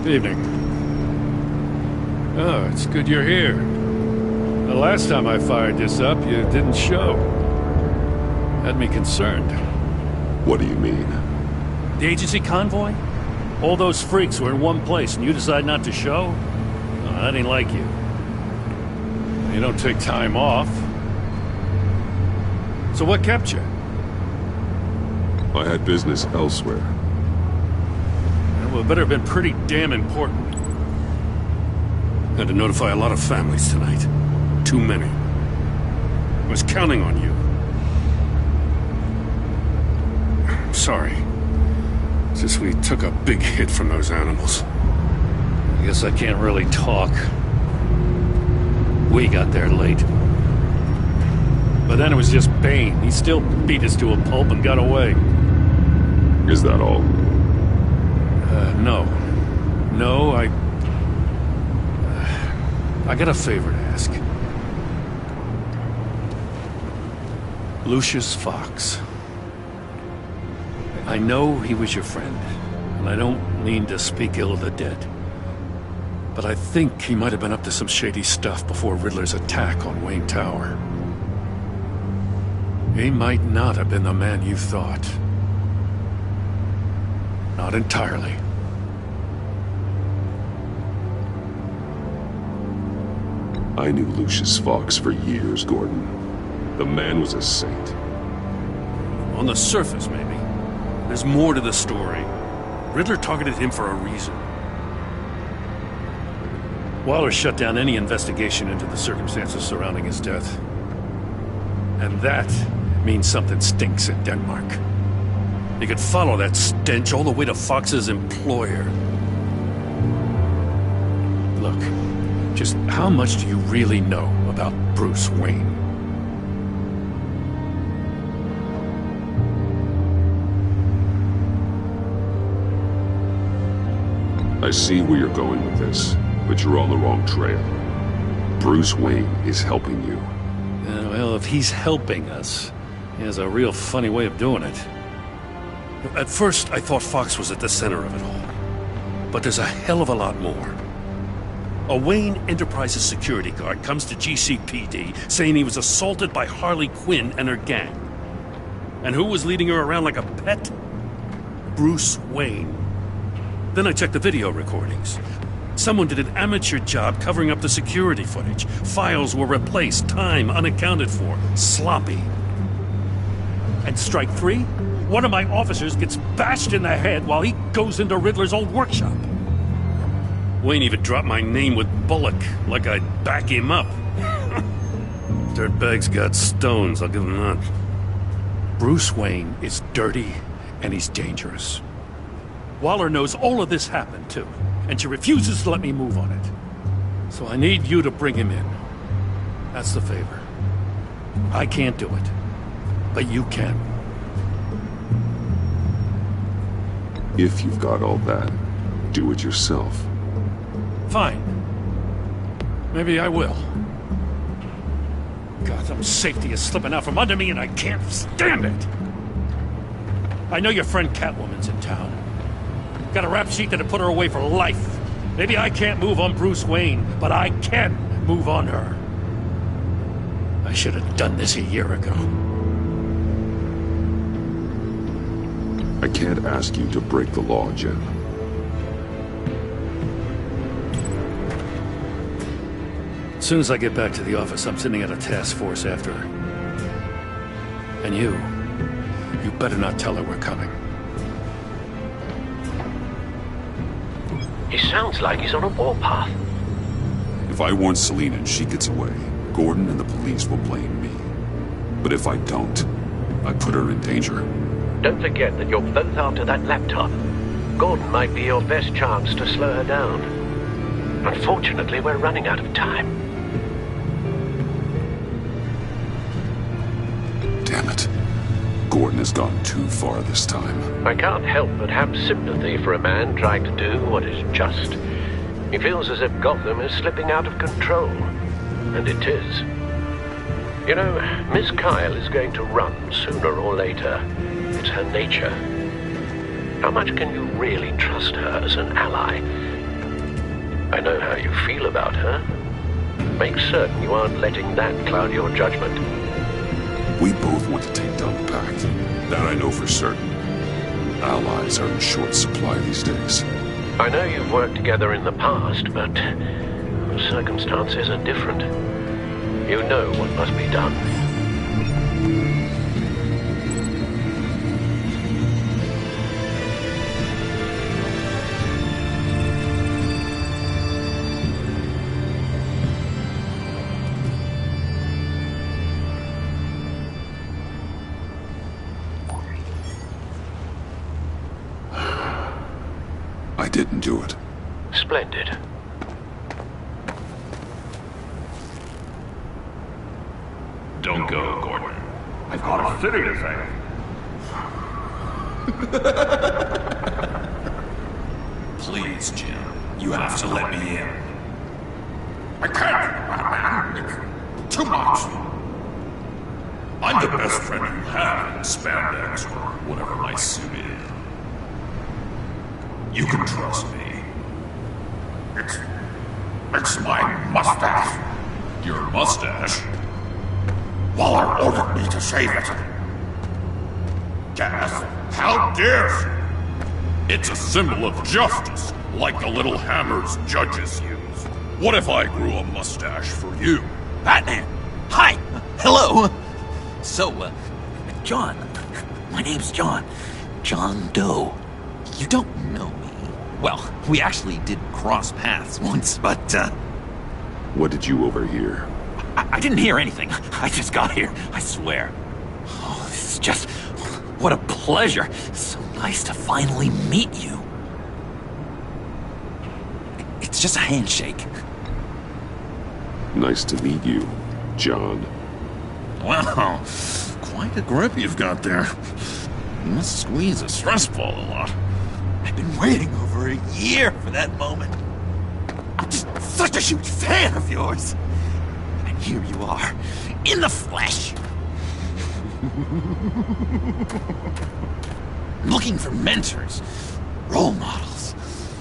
Evening. Oh, it's good you're here. The last time I fired this up, you didn't show. Had me concerned. What do you mean? The agency convoy? All those freaks were in one place and you decide not to show? Oh, that ain't like you. You don't take time off. So what kept you? I had business elsewhere. Well, it better have been pretty damn important. Had to notify a lot of families tonight. Too many. I was counting on you. I'm sorry. It's just we took a big hit from those animals. I guess I can't really talk. We got there late. But then it was just Bane. He still beat us to a pulp and got away. Is that all? No. No, I got a favor to ask. Lucius Fox. I know he was your friend, and I don't mean to speak ill of the dead. But I think he might have been up to some shady stuff before Riddler's attack on Wayne Tower. He might not have been the man you thought. Not entirely. I knew Lucius Fox for years, Gordon. The man was a saint. On the surface, maybe. There's more to the story. Riddler targeted him for a reason. Waller shut down any investigation into the circumstances surrounding his death. And that means something stinks in Denmark. You could follow that stench all the way to Fox's employer. Look, just how much do you really know about Bruce Wayne? I see where you're going with this, but you're on the wrong trail. Bruce Wayne is helping you. Well, if he's helping us, he has a real funny way of doing it. At first, I thought Fox was at the center of it all. But there's a hell of a lot more. A Wayne Enterprises security guard comes to GCPD saying he was assaulted by Harley Quinn and her gang. And who was leading her around like a pet? Bruce Wayne. Then I checked the video recordings. Someone did an amateur job covering up the security footage. Files were replaced, time unaccounted for, sloppy. And strike three? One of my officers gets bashed in the head while he goes into Riddler's old workshop. Wayne even dropped my name with Bullock, like I'd back him up. Dirtbag's got stones, I'll give him that. Bruce Wayne is dirty, and he's dangerous. Waller knows all of this happened, too, and she refuses to let me move on it. So I need you to bring him in. That's the favor. I can't do it, but you can. If you've got all that, do it yourself. Fine. Maybe I will. Gotham safety is slipping out from under me and I can't stand it! I know your friend Catwoman's in town. Got a rap sheet that'd put her away for life. Maybe I can't move on Bruce Wayne, but I can move on her. I should have done this a year ago. I can't ask you to break the law, Jim. As soon as I get back to the office, I'm sending out a task force after her. And you better not tell her we're coming. He sounds like he's on a warpath. If I warn Selina and she gets away, Gordon and the police will blame me. But if I don't, I put her in danger. Don't forget that you're both after that laptop. Gordon might be your best chance to slow her down. Unfortunately, we're running out of time. Damn it. Gordon has gone too far this time. I can't help but have sympathy for a man trying to do what is just. He feels as if Gotham is slipping out of control. And it is. You know, Miss Kyle is going to run sooner or later. It's her nature. How much can you really trust her as an ally? I know how you feel about her. Make certain you aren't letting that cloud your judgment. We both want to take down the Pact. That I know for certain. Allies are in short supply these days. I know you've worked together in the past, but circumstances are different. You know what must be done. I didn't do it. Splendid. Don't go, Gordon. I've got a city to save. Please, Jim. You have to let me in. I can't, Batman. It's too much. I'm the best friend you have in spandex or whatever my suit is. You can trust me. It's my mustache. Your mustache? Waller ordered me to save it. Death? How dare she? It's a symbol of justice, like the little hammers judges use. What if I grew a mustache for you? Batman! Hi! Hello! So, John. My name's John. John Doe. You don't know me. Well, we actually did cross paths once, but, What did you overhear? I didn't hear anything. I just got here, I swear. Oh, this is just... what a pleasure. So nice to finally meet you. It's just a handshake. Nice to meet you, John. Wow, quite a grip you've got there. You must squeeze a stress ball a lot. I've been waiting over a year for that moment. I'm just such a huge fan of yours. And here you are, in the flesh. Looking for mentors, role models.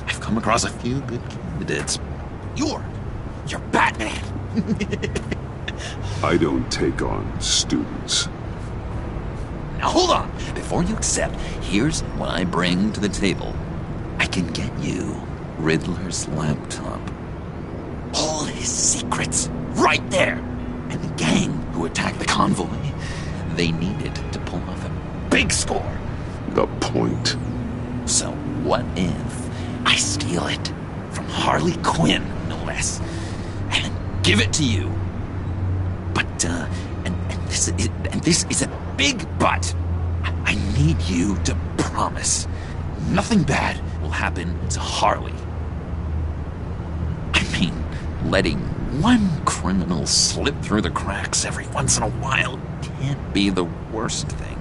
I've come across a few good candidates. You're Batman. I don't take on students. Now hold on. Before you accept, here's what I bring to the table. I can get you Riddler's laptop. All his secrets, right there. And the gang who attacked the convoy, they needed to pull off a big score. The point. So what if I steal it from Harley Quinn, no less, and give it to you? But, and this is a big but. I need you to promise nothing bad will happen to Harley. I mean, letting one criminal slip through the cracks every once in a while can't be the worst thing.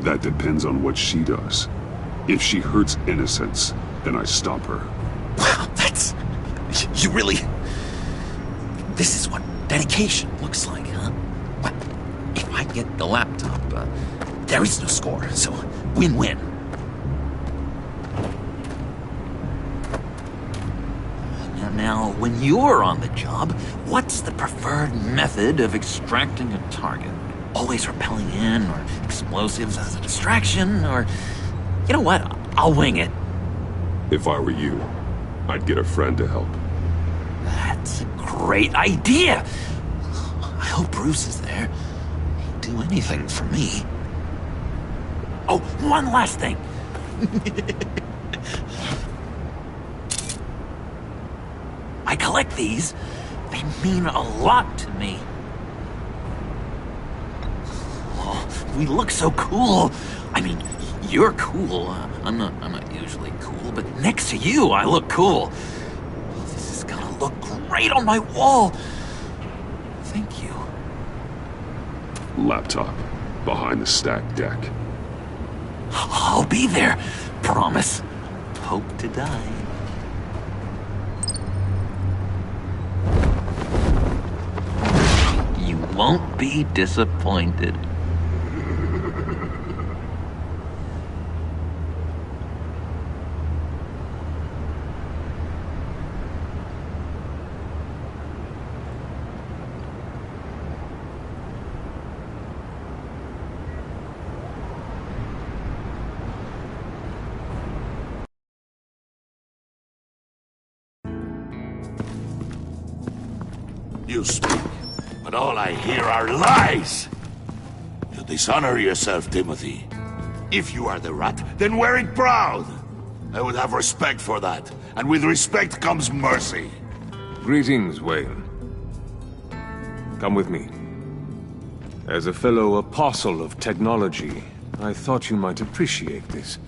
That depends on what she does. If she hurts innocents, then I stop her. Wow, that's... you really... This is what dedication looks like, huh? Well, if I get the laptop, there is no score, so win-win. Now, when you're on the job, what's the preferred method of extracting a target? Always rappelling in, or explosives as a distraction, or... You know what? I'll wing it. If I were you, I'd get a friend to help. That's a great idea! I hope Bruce is there. He'd do anything for me. Oh, one last thing. I collect these. They mean a lot to me. Oh, we look so cool. I mean, you're cool. I'm not usually cool, but next to you, I look cool. This is gonna look great on my wall. Thank you. Laptop. Behind the stacked deck. I'll be there. Promise. Hope to die. You won't be disappointed. You speak, but all I hear are lies! You dishonor yourself, Timothy. If you are the rat, then wear it proud! I would have respect for that, and with respect comes mercy. Greetings, Wayne. Come with me. As a fellow apostle of technology, I thought you might appreciate this.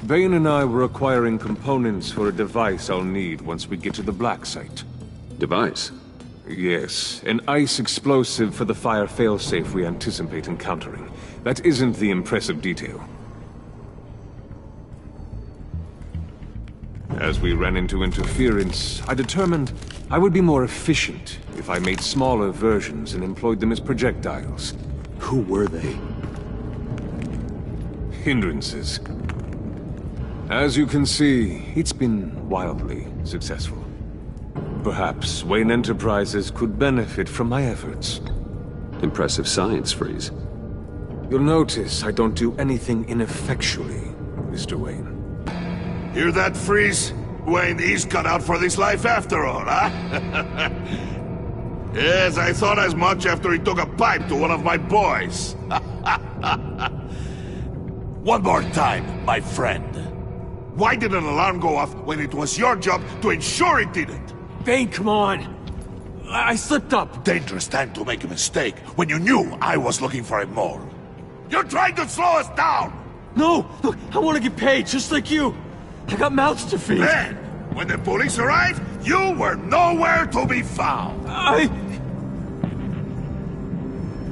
Bane and I were acquiring components for a device I'll need once we get to the Black Site. Device? Yes, an ice explosive for the fire failsafe we anticipate encountering. That isn't the impressive detail. As we ran into interference, I determined I would be more efficient if I made smaller versions and employed them as projectiles. Who were they? Hindrances. As you can see, it's been wildly successful. Perhaps Wayne Enterprises could benefit from my efforts. Impressive science, Freeze. You'll notice I don't do anything ineffectually, Mr. Wayne. Hear that, Freeze? Wayne, he's cut out for this life after all, huh? Yes, I thought as much after he took a pipe to one of my boys. One more time, my friend. Why did an alarm go off when it was your job to ensure it didn't? Bane, come on! I slipped up. Dangerous time to make a mistake when you knew I was looking for a mole. You're trying to slow us down! No! Look, I want to get paid, just like you. I got mouths to feed. Then, when the police arrived, you were nowhere to be found.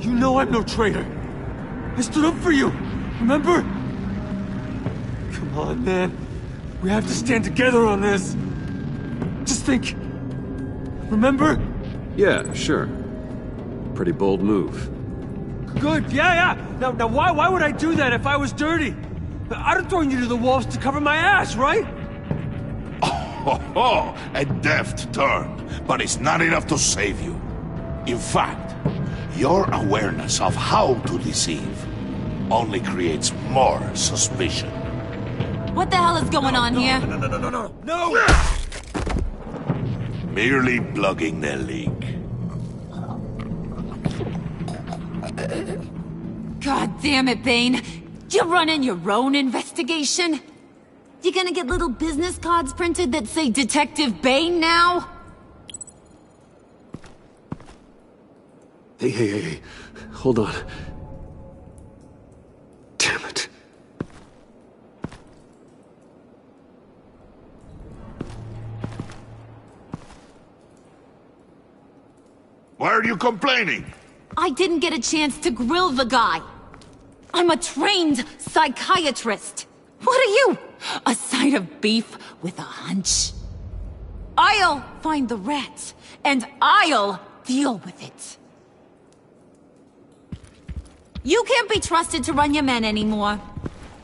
You know I'm no traitor. I stood up for you, remember? Come on, man. We have to stand together on this. Just think. Remember? Yeah, sure. Pretty bold move. Good, yeah. Now why would I do that if I was dirty? I'd have thrown you to the wolves to cover my ass, right? Oh, a deft turn, but it's not enough to save you. In fact, your awareness of how to deceive only creates more suspicion. What the hell is going on here? No! Merely plugging the leak. God damn it, Bane. You're running your own investigation? You gonna get little business cards printed that say Detective Bane now? Hey. Hold on. Damn it. Why are you complaining? I didn't get a chance to grill the guy. I'm a trained psychiatrist. What are you? A side of beef with a hunch? I'll find the rat, and I'll deal with it. You can't be trusted to run your men anymore.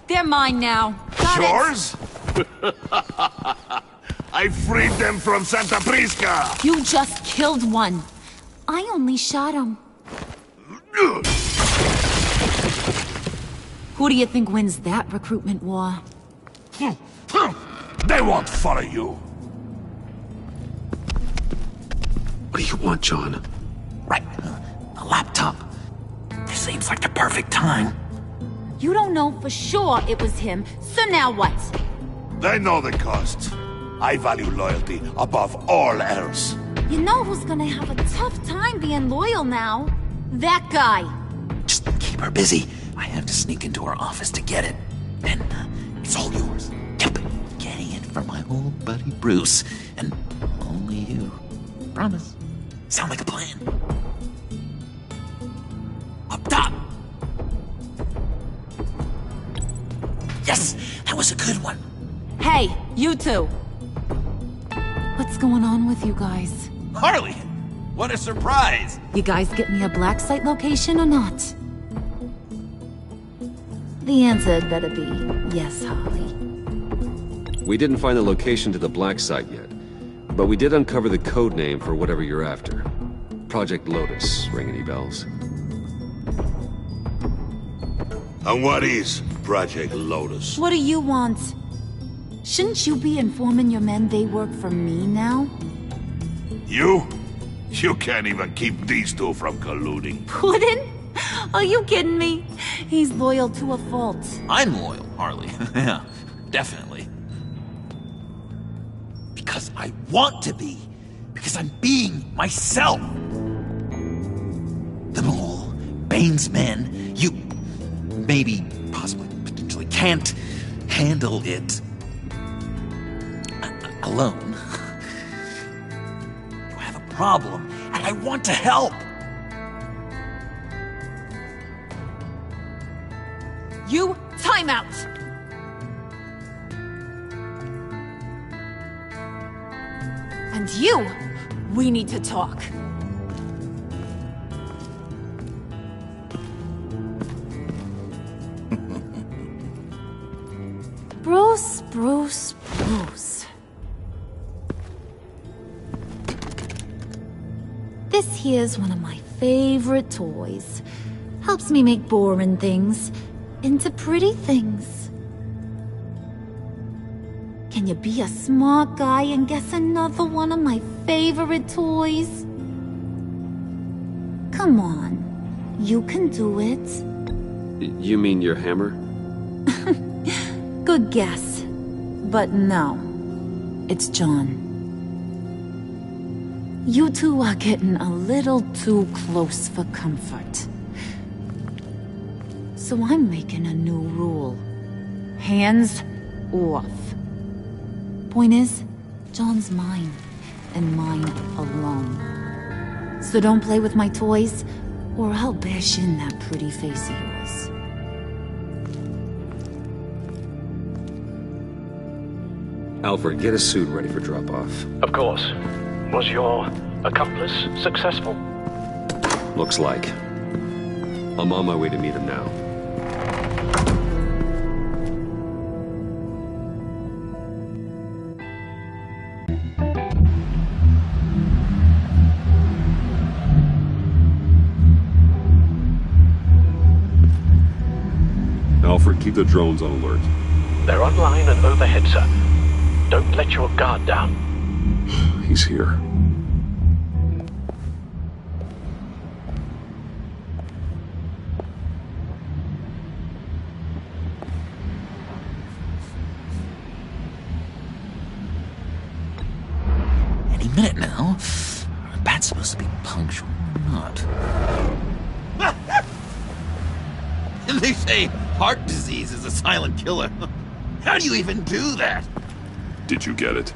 They're mine now. Got Yours? I freed them from Santa Prisca! You just killed one. I only shot him. Who do you think wins that recruitment war? They won't follow you. What do you want, John? Right. A laptop. This seems like the perfect time. You don't know for sure it was him, so now what? They know the cost. I value loyalty above all else. You know who's gonna have a tough time being loyal now? That guy. Just keep her busy. I have to sneak into her office to get it. Then it's all yours. Yep. Getting it from my old buddy Bruce. And only you. Promise. Sound like a plan? Up top! Yes! That was a good one. Hey, you two. What's going on with you guys? Harley! What a surprise! You guys get me a black site location or not? The answer had better be yes, Harley. We didn't find the location to the black site yet, but we did uncover the code name for whatever you're after. Project Lotus. Ring any bells? And what is Project Lotus? What do you want? Shouldn't you be informing your men they work for me now? You? You can't even keep these two from colluding. Puddin'? Are you kidding me? He's loyal to a fault. I'm loyal, Harley. Yeah, definitely. Because I want to be. Because I'm being myself. The Mole, Bane's men, you maybe, possibly, potentially can't handle it alone. You have a problem, and I want to help. You, time out! And you, we need to talk. Bruce. This here's one of my favorite toys. Helps me make boring things into pretty things. Can you be a smart guy and guess another one of my favorite toys? Come on, you can do it. You mean your hammer? Good guess. But no, it's John. You two are getting a little too close for comfort. So I'm making a new rule. Hands off. Point is, John's mine, and mine alone. So don't play with my toys, or I'll bash in that pretty face of yours. Alfred, get a suit ready for drop-off. Of course. Was your accomplice successful? Looks like. I'm on my way to meet him now. Alfred, keep the drones on alert. They're online and overhead, sir. Don't let your guard down. He's here. Any minute now. Are bats supposed to be punctual or not? They say heart disease is a silent killer. How do you even do that? Did you get it?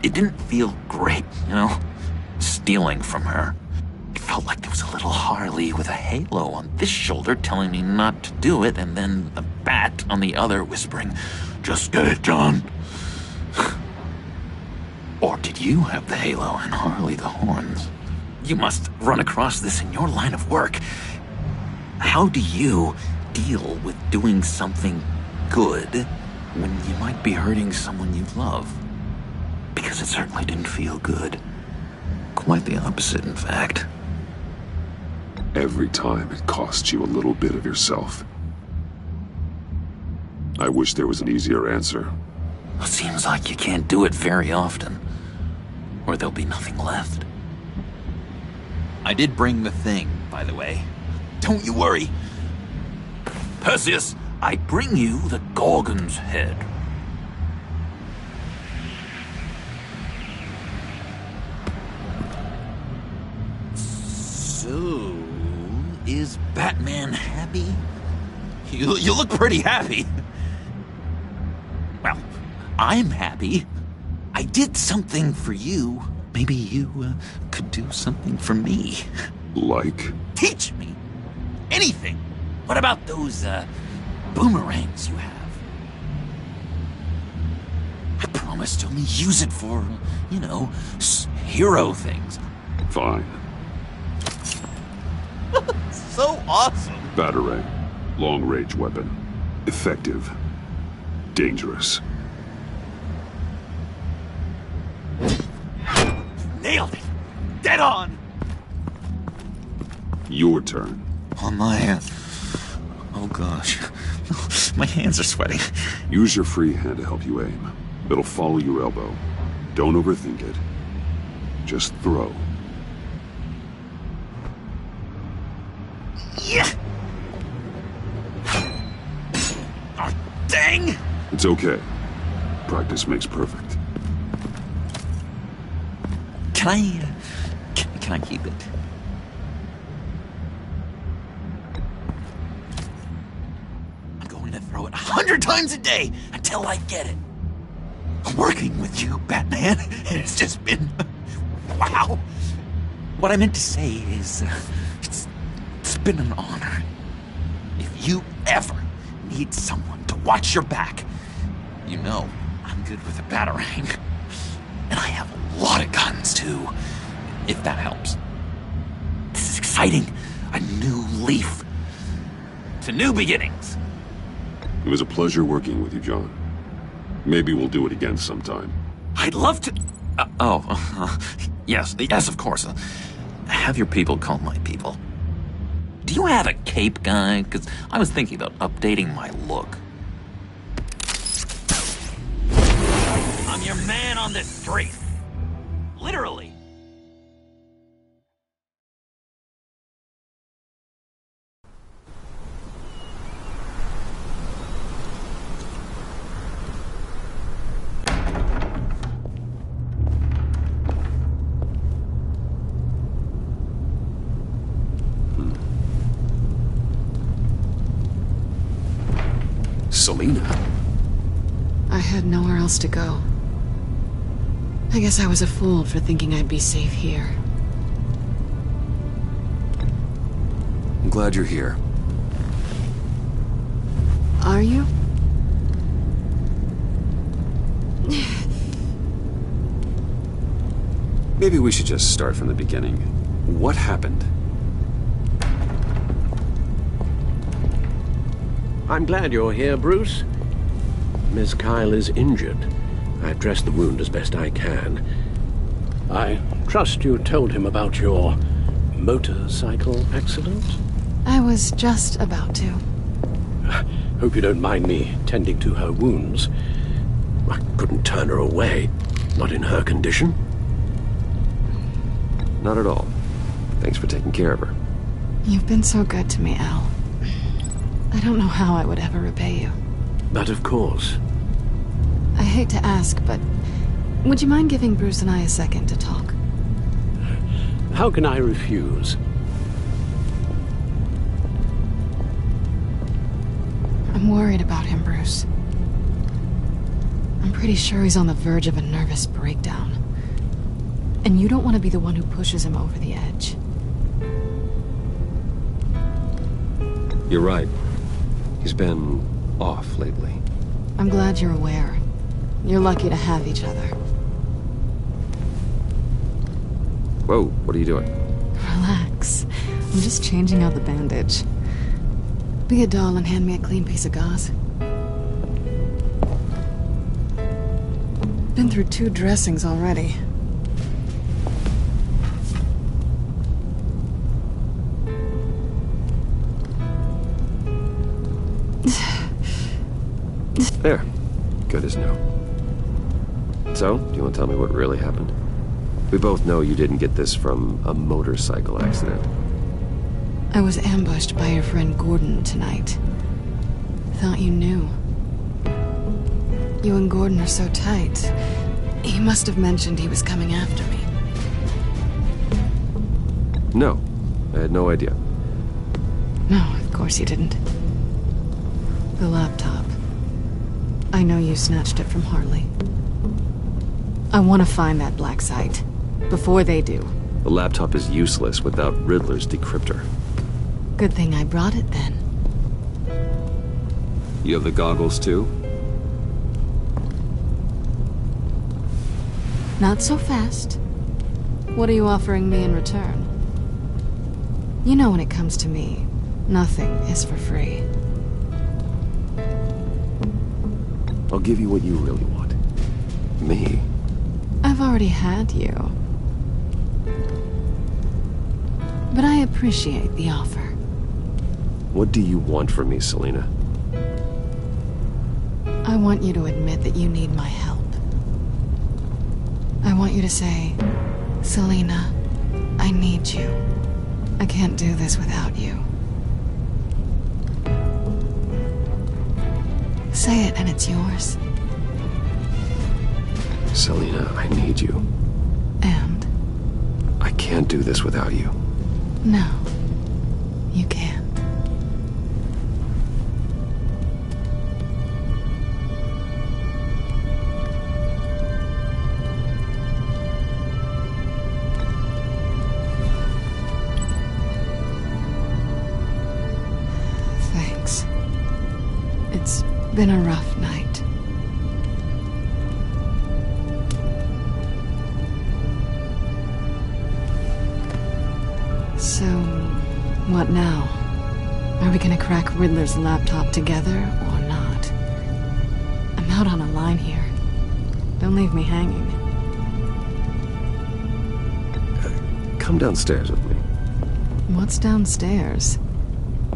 It didn't feel great, you know? Stealing from her. It felt like there was a little Harley with a halo on this shoulder telling me not to do it, and then a bat on the other whispering, "Just get it, John." Or did you have the halo and Harley the horns? You must run across this in your line of work. How do you deal with doing something good when you might be hurting someone you love? Because it certainly didn't feel good. Quite the opposite, in fact. Every time it costs you a little bit of yourself. I wish there was an easier answer. It seems like you can't do it very often, or there'll be nothing left. I did bring the thing, by the way. Don't you worry. Perseus, I bring you the Gorgon's head. So, is Batman happy? You look pretty happy. Well, I'm happy. I did something for you. Maybe you could do something for me. Like? Teach me. Anything. What about those boomerangs you have? I promise to only use it for, you know, hero things. Fine. So awesome. Batarang. Long-range weapon. Effective. Dangerous. Nailed it. Dead on. Your turn. On my... Oh gosh. My hands are sweating. Use your free hand to help you aim. It'll follow your elbow. Don't overthink it. Just throw. Yeah. Oh, dang! It's okay. Practice makes perfect. Can I keep it? I'm going to throw it 100 times a day until I get it. Working with you, Batman, it's just been... wow. What I meant to say is, it's been an honor. If you ever need someone to watch your back, you know I'm good with a batarang. And I have a lot of guns, too, if that helps. This is exciting. A new leaf. To new beginnings. It was a pleasure working with you, John. Maybe we'll do it again sometime. I'd love to... yes, of course. Have your people call my people. Do you have a cape, guy? Because I was thinking about updating my look. I'm your man on this street. Literally. Selina? I had nowhere else to go. I guess I was a fool for thinking I'd be safe here. I'm glad you're here. Are you? Maybe we should just start from the beginning. What happened? I'm glad you're here, Bruce. Miss Kyle is injured. I've dressed the wound as best I can. I trust you told him about your motorcycle accident? I was just about to. Hope you don't mind me tending to her wounds. I couldn't turn her away, not in her condition. Not at all. Thanks for taking care of her. You've been so good to me, Al. I don't know how I would ever repay you. But of course. I hate to ask, but would you mind giving Bruce and I a second to talk? How can I refuse? I'm worried about him, Bruce. I'm pretty sure he's on the verge of a nervous breakdown. And you don't want to be the one who pushes him over the edge. You're right. He's been off lately. I'm glad you're aware. You're lucky to have each other. Whoa, what are you doing? Relax. I'm just changing out the bandage. Be a doll and hand me a clean piece of gauze. Been through 2 dressings already. There. Good as new. So, do you want to tell me what really happened? We both know you didn't get this from a motorcycle accident. I was ambushed by your friend Gordon tonight. Thought you knew. You and Gordon are so tight. He must have mentioned he was coming after me. No. I had no idea. No, of course you didn't. The laptop. I know you snatched it from Harley. I want to find that black site. Before they do. The laptop is useless without Riddler's decryptor. Good thing I brought it then. You have the goggles too? Not so fast. What are you offering me in return? You know when it comes to me, nothing is for free. I'll give you what you really want. Me? I've already had you. But I appreciate the offer. What do you want from me, Selina? I want you to admit that you need my help. I want you to say, Selina, I need you. I can't do this without you. Say it and it's yours. Selina, I need you. And? I can't do this without you. No, you can't. Thanks. It's been a rough night. So, what now? Are we gonna crack Riddler's laptop together, or not? I'm out on a line here. Don't leave me hanging. Come downstairs with me. What's downstairs?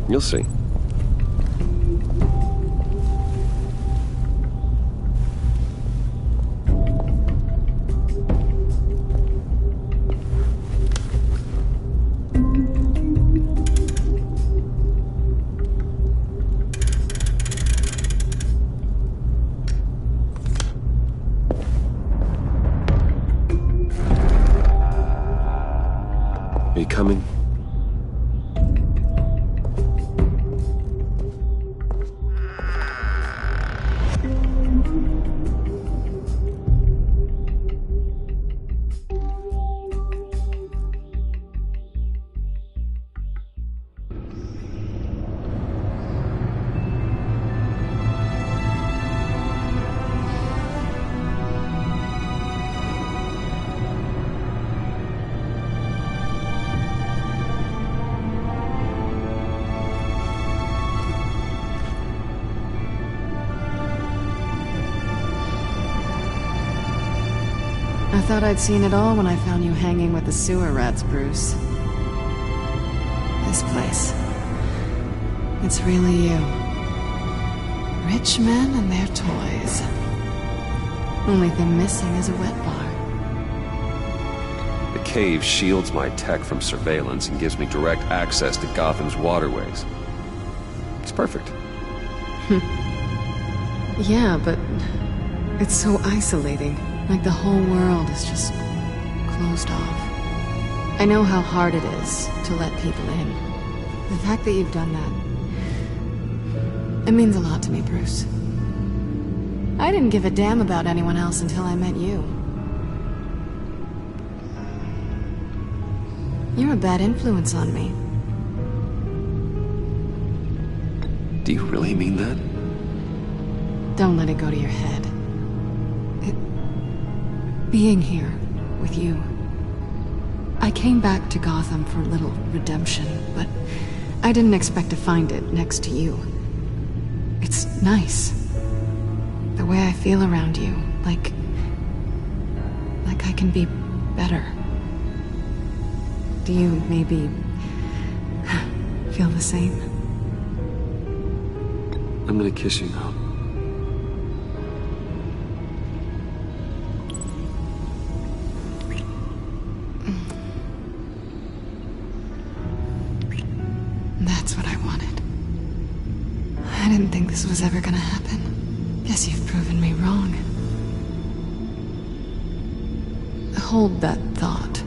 You'll see. Are you coming? thought I'd seen it all when I found you hanging with the sewer rats, Bruce. This place. It's really you. Rich men and their toys. Only thing missing is a wet bar. The cave shields my tech from surveillance and gives me direct access to Gotham's waterways. It's perfect. Yeah, but it's so isolating. Like the whole world is just closed off. I know how hard it is to let people in. The fact that you've done that, it means a lot to me, Bruce. I didn't give a damn about anyone else until I met you. You're a bad influence on me. Do you really mean that? Don't let it go to your head. Being here with you. I came back to Gotham for a little redemption, but I didn't expect to find it next to you. It's nice. The way I feel around you, like I can be better. Do you maybe feel the same? I'm gonna kiss you now. That's what I wanted. I didn't think this was ever gonna happen. Guess you've proven me wrong. Hold that thought.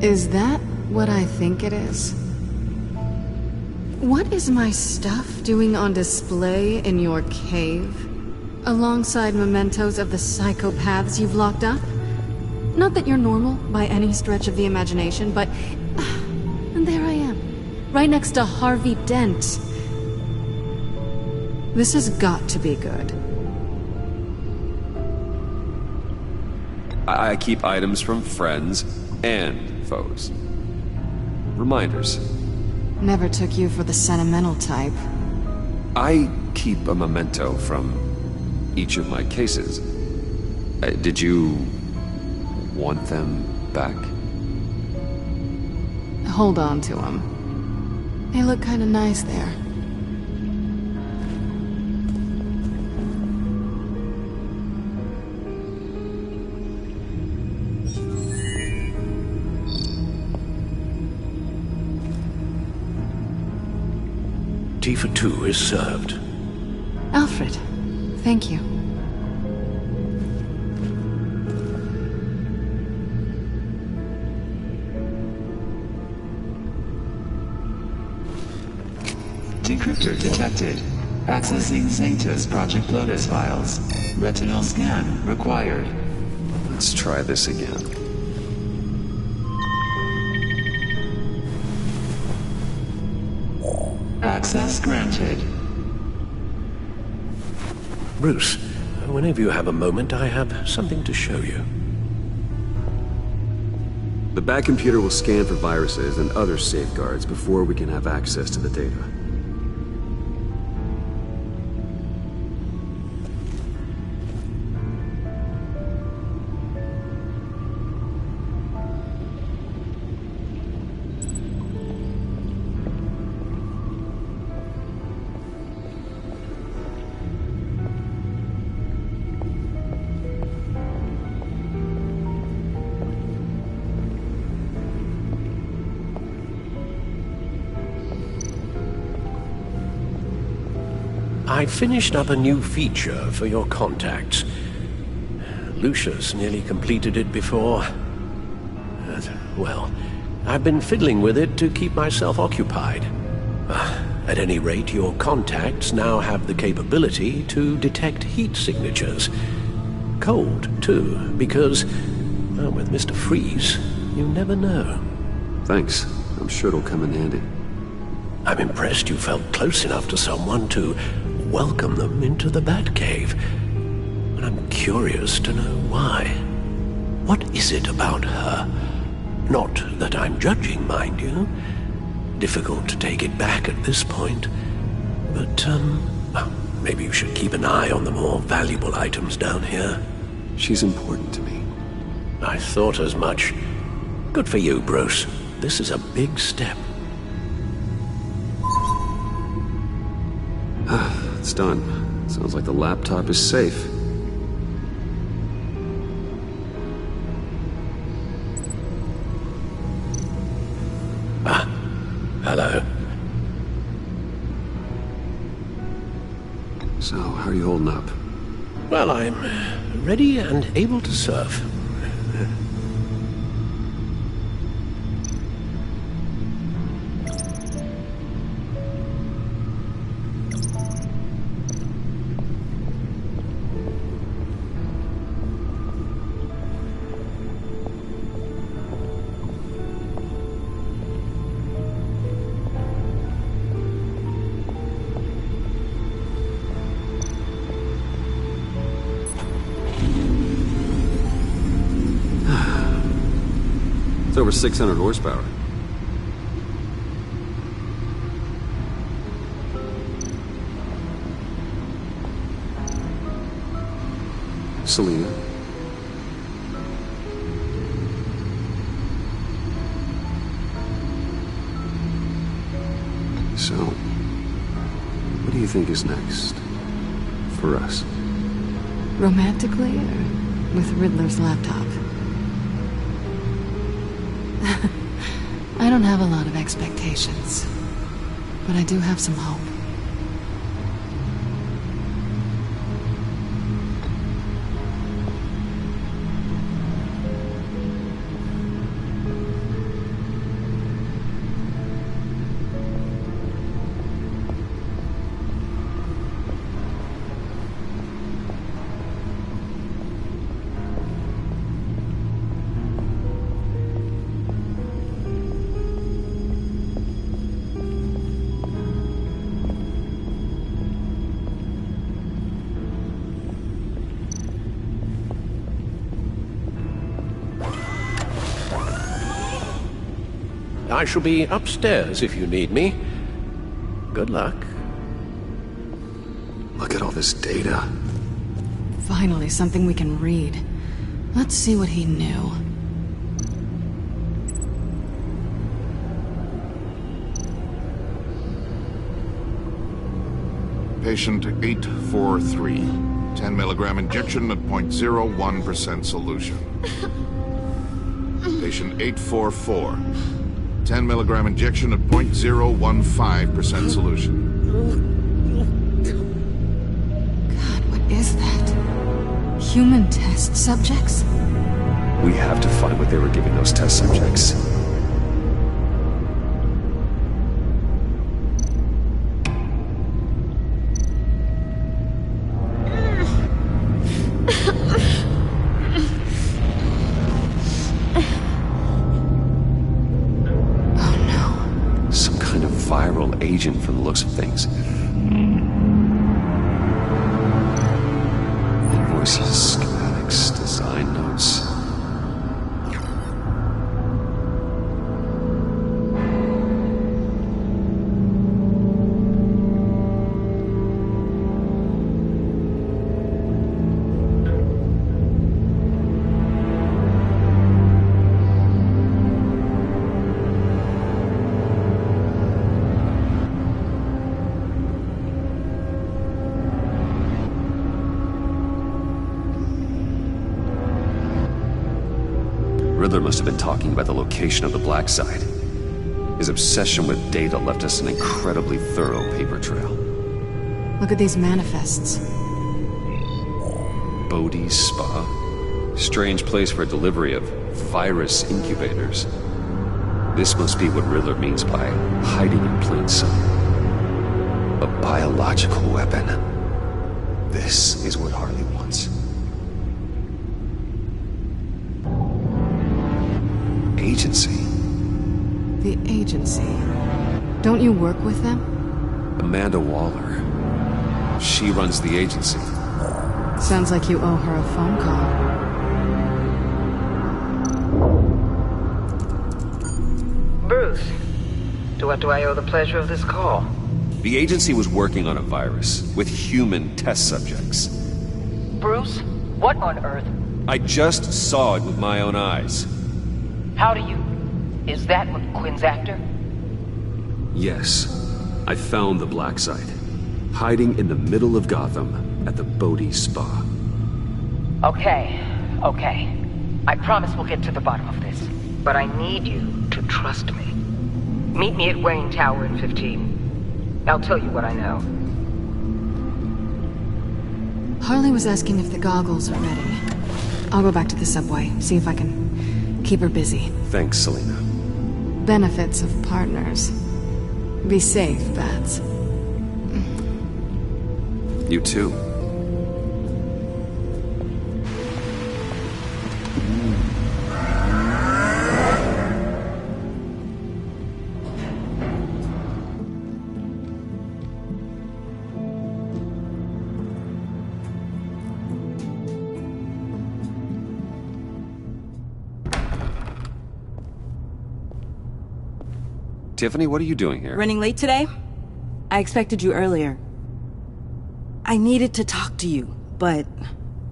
Is that what I think it is? What is my stuff doing on display in your cave? Alongside mementos of the psychopaths you've locked up? Not that you're normal by any stretch of the imagination, but... and there I am. Right next to Harvey Dent. This has got to be good. I keep items from friends and foes. Reminders. Never took you for the sentimental type. I keep a memento from each of my cases. Did you want them back? Hold on to them. They look kind of nice there. Tea for two is served. Alfred, thank you. Decryptor detected. Accessing Sanctus Project Lotus files. Retinal scan required. Let's try this again. Access granted. Bruce, whenever you have a moment, I have something to show you. The back computer will scan for viruses and other safeguards before we can have access to the data. I finished up a new feature for your contacts. Lucius nearly completed it before. Well, I've been fiddling with it to keep myself occupied. At any rate, your contacts now have the capability to detect heat signatures. Cold, too, because, well, with Mr. Freeze, you never know. Thanks. I'm sure it'll come in handy. I'm impressed you felt close enough to someone to welcome them into the Batcave. And I'm curious to know why. What is it about her? Not that I'm judging, mind you. Difficult to take it back at this point. But, well, maybe you should keep an eye on the more valuable items down here. She's important to me. I thought as much. Good for you, Bruce. This is a big step. It's done. Sounds like the laptop is safe. Hello. So, how are you holding up? Well, I'm ready and able to serve. It's over 600 horsepower. Selena. So, what do you think is next? For us? Romantically, or with Riddler's laptop? I don't have a lot of expectations, but I do have some hope. I shall be upstairs if you need me. Good luck. Look at all this data. Finally, something we can read. Let's see what he knew. Patient 843. 10 milligram injection at 0.01% solution. Patient 844. 10 milligram injection at 0.015% solution. God, what is that? Human test subjects? We have to find what they were giving those test subjects. Agent from the looks of things. Invoices, schematics, design notes. Riddler must have been talking about the location of the black site. His obsession with data left us an incredibly thorough paper trail. Look at these manifests. Bodhi's Spa? Strange place for delivery of virus incubators. This must be what Riddler means by hiding in plain sight. A biological weapon. This is what Harley wants. Agency. The agency. Don't you work with them? Amanda Waller. She runs the agency. Sounds like you owe her a phone call. Bruce, to what do I owe the pleasure of this call? The agency was working on a virus with human test subjects. Bruce, what on earth? I just saw it with my own eyes. How do you... Is that what Quinn's after? Yes. I found the black site. Hiding in the middle of Gotham at the Bodhi Spa. Okay. I promise we'll get to the bottom of this. But I need you to trust me. Meet me at Wayne Tower in 15. I'll tell you what I know. Harley was asking if the goggles are ready. I'll go back to the subway, see if I can keep her busy. Thanks, Selena. Benefits of partners. Be safe, Bats. You too. Tiffany, what are you doing here? Running late today? I expected you earlier. I needed to talk to you, but...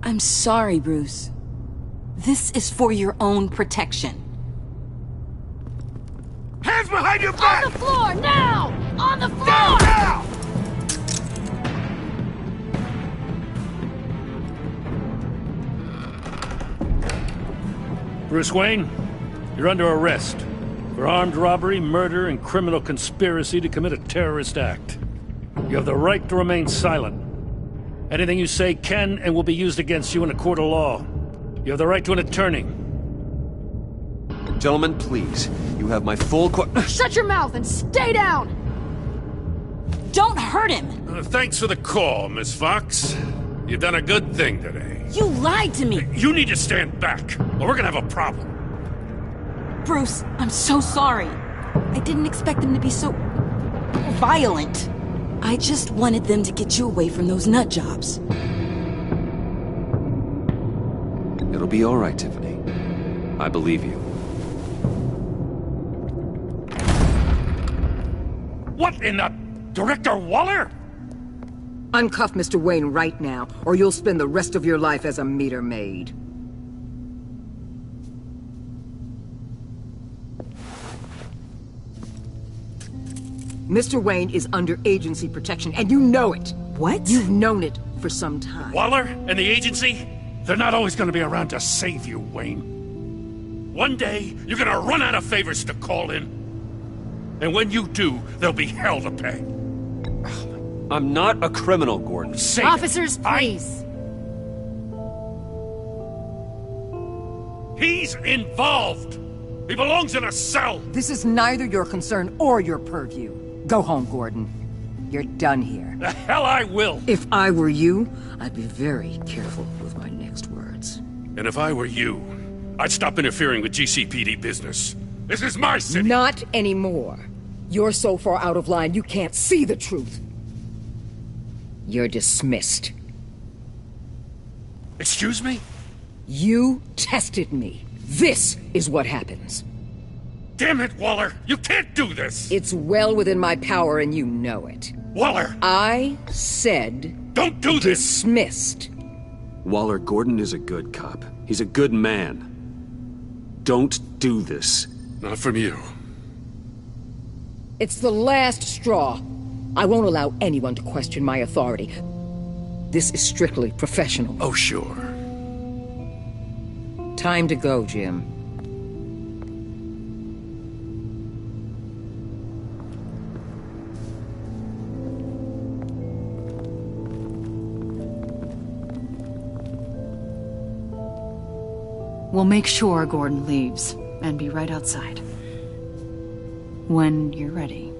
I'm sorry, Bruce. This is for your own protection. Hands behind your back! On the floor, now! On the floor! Now! Bruce Wayne, you're under arrest for armed robbery, murder, and criminal conspiracy to commit a terrorist act. You have the right to remain silent. Anything you say can and will be used against you in a court of law. You have the right to an attorney. Gentlemen, please. You have my full Shut your mouth and stay down! Don't hurt him! Thanks for the call, Miss Fox. You've done a good thing today. You lied to me! You need to stand back, or we're gonna have a problem. Bruce, I'm so sorry. I didn't expect them to be so... violent. I just wanted them to get you away from those nut jobs. It'll be all right, Tiffany. I believe you. What in the... Director Waller? Uncuff Mr. Wayne right now, or you'll spend the rest of your life as a meter maid. Mr. Wayne is under agency protection, and you know it. What? You've known it for some time. Waller and the agency? They're not always gonna be around to save you, Wayne. One day, you're gonna run out of favors to call in. And when you do, there'll be hell to pay. I'm not a criminal, Gordon. Say Officers, please. He's involved. He belongs in a cell. This is neither your concern or your purview. Go home, Gordon. You're done here. The hell I will. If I were you, I'd be very careful with my next words. And if I were you, I'd stop interfering with GCPD business. This is my city. Not anymore. You're so far out of line you can't see the truth. You're dismissed. Excuse me? You tested me. This is what happens. Damn it, Waller! You can't do this! It's well within my power and you know it. Waller! I said... Don't do this! Dismissed. Waller, Gordon is a good cop. He's a good man. Don't do this. Not from you. It's the last straw. I won't allow anyone to question my authority. This is strictly professional. Oh, sure. Time to go, Jim. We'll make sure Gordon leaves, and be right outside. When you're ready.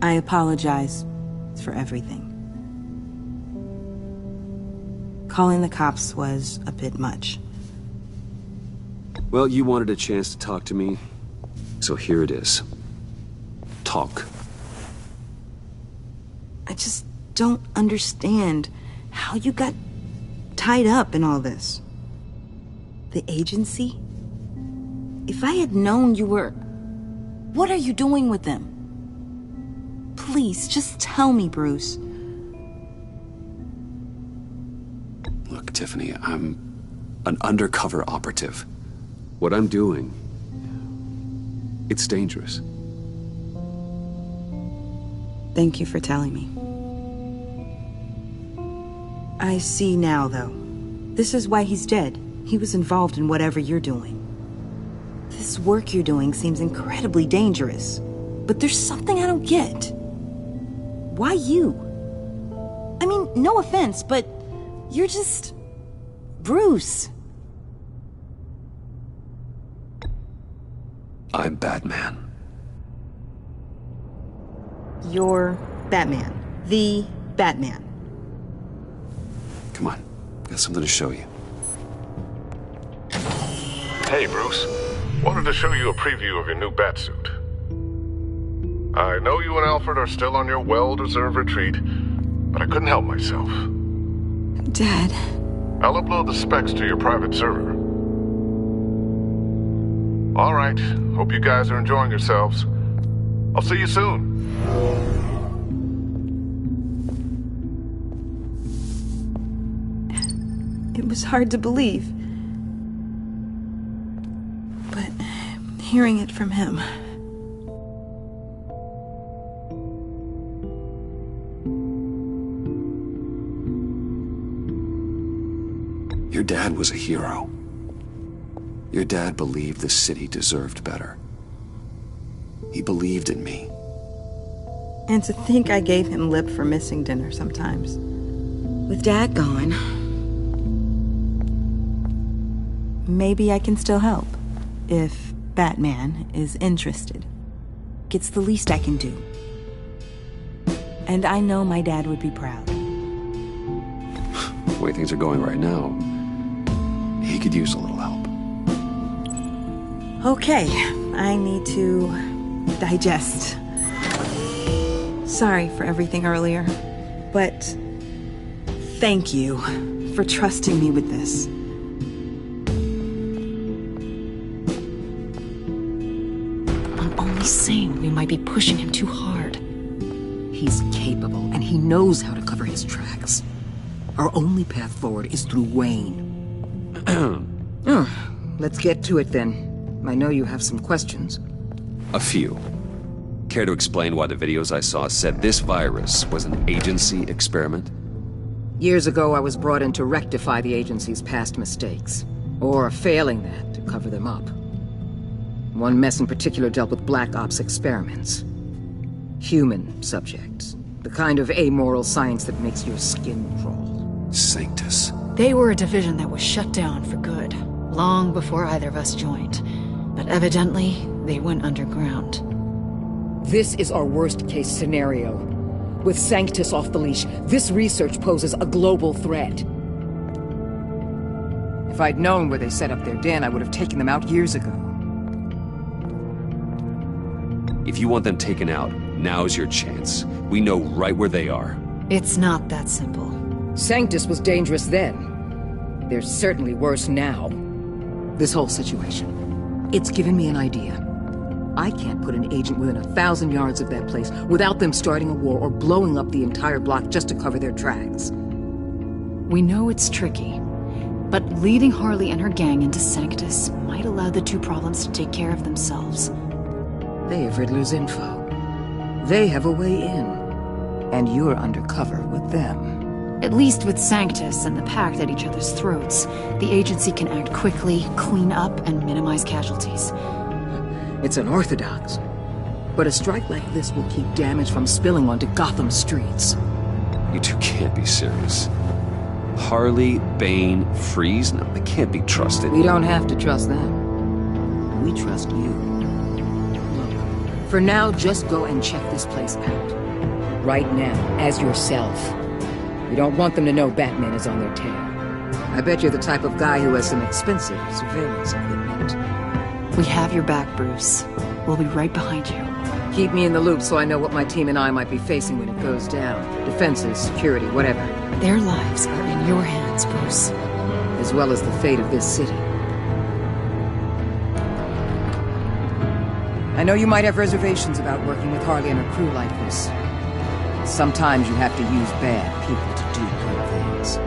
I apologize for everything. Calling the cops was a bit much. Well, you wanted a chance to talk to me, so here it is. Talk. I just don't understand how you got tied up in all this. The agency? If I had known you were... What are you doing with them? Please, just tell me, Bruce. Look, Tiffany, I'm an undercover operative. What I'm doing, it's dangerous. Thank you for telling me. I see now, though. This is why he's dead. He was involved in whatever you're doing. This work you're doing seems incredibly dangerous. But there's something I don't get. Why you? I mean, no offense, but you're just... Bruce. I'm Batman. You're Batman. The Batman. Come on, got something to show you. Hey, Bruce. Wanted to show you a preview of your new Batsuit. I know you and Alfred are still on your well-deserved retreat, but I couldn't help myself. Dad. I'll upload the specs to your private server. All right. Hope you guys are enjoying yourselves. I'll see you soon. It was hard to believe. But hearing it from him... Your dad was a hero. Your dad believed the city deserved better. He believed in me. And to think I gave him lip for missing dinner sometimes. With Dad gone... Maybe I can still help. If Batman is interested. It's the least I can do. And I know my dad would be proud. The way things are going right now, he could use a little help. Okay, I need to digest. Sorry for everything earlier, but thank you for trusting me with this. I'm only saying we might be pushing him too hard. He's capable, and he knows how to cover his tracks. Our only path forward is through Wayne. Let's get to it then. I know you have some questions. A few. Care to explain why the videos I saw said this virus was an agency experiment? Years ago, I was brought in to rectify the agency's past mistakes. Or failing that, to cover them up. One mess in particular dealt with Black Ops experiments. Human subjects. The kind of amoral science that makes your skin crawl. Sanctus. They were a division that was shut down for good, long before either of us joined. But evidently, they went underground. This is our worst-case scenario. With Sanctus off the leash, this research poses a global threat. If I'd known where they set up their den, I would have taken them out years ago. If you want them taken out, now's your chance. We know right where they are. It's not that simple. Sanctus was dangerous then. They're certainly worse now. This whole situation, it's given me an idea. I can't put an agent within 1,000 yards of that place without them starting a war or blowing up the entire block just to cover their tracks. We know it's tricky, but leading Harley and her gang into Sanctus might allow the two problems to take care of themselves. They have Riddler's info. They have a way in. And you're undercover with them. At least with Sanctus and the Pact at each other's throats, the agency can act quickly, clean up, and minimize casualties. It's unorthodox. But a strike like this will keep damage from spilling onto Gotham streets. You two can't be serious. Harley, Bane, Freeze? No, they can't be trusted. We don't have to trust them. We trust you. Look, for now, just go and check this place out. Right now, as yourself. We don't want them to know Batman is on their tail. I bet you're the type of guy who has some expensive surveillance equipment. We have your back, Bruce. We'll be right behind you. Keep me in the loop so I know what my team and I might be facing when it goes down. Defenses, security, whatever. Their lives are in your hands, Bruce. As well as the fate of this city. I know you might have reservations about working with Harley and her crew like this. Sometimes you have to use bad people to do good things.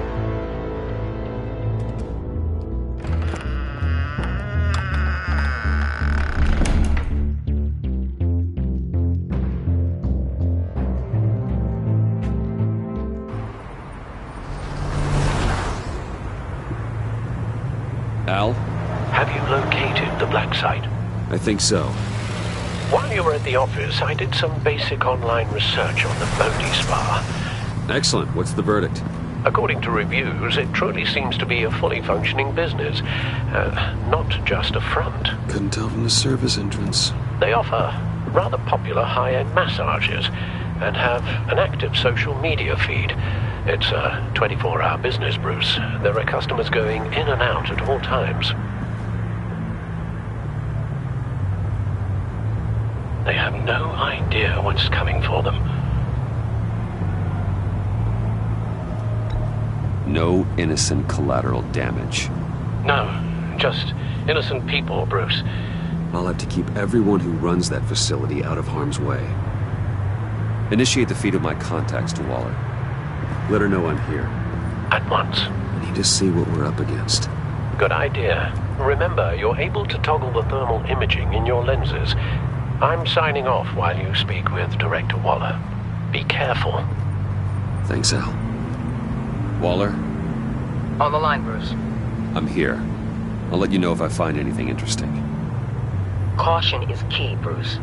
Al? Have you located the black site? I think so. While you were at the office, I did some basic online research on the Bodhi Spa. Excellent. What's the verdict? According to reviews, it truly seems to be a fully functioning business. Not just a front. Couldn't tell from the service entrance. They offer rather popular high-end massages and have an active social media feed. It's a 24-hour business, Bruce. There are customers going in and out at all times. They have no idea what's coming for them. No innocent collateral damage. No, just innocent people, Bruce. I'll have to keep everyone who runs that facility out of harm's way. Initiate the feed of my contacts to Waller. Let her know I'm here. At once. I need to see what we're up against. Good idea. Remember, you're able to toggle the thermal imaging in your lenses. I'm signing off while you speak with Director Waller. Be careful. Thanks, Al. Waller? On the line, Bruce. I'm here. I'll let you know if I find anything interesting. Caution is key, Bruce.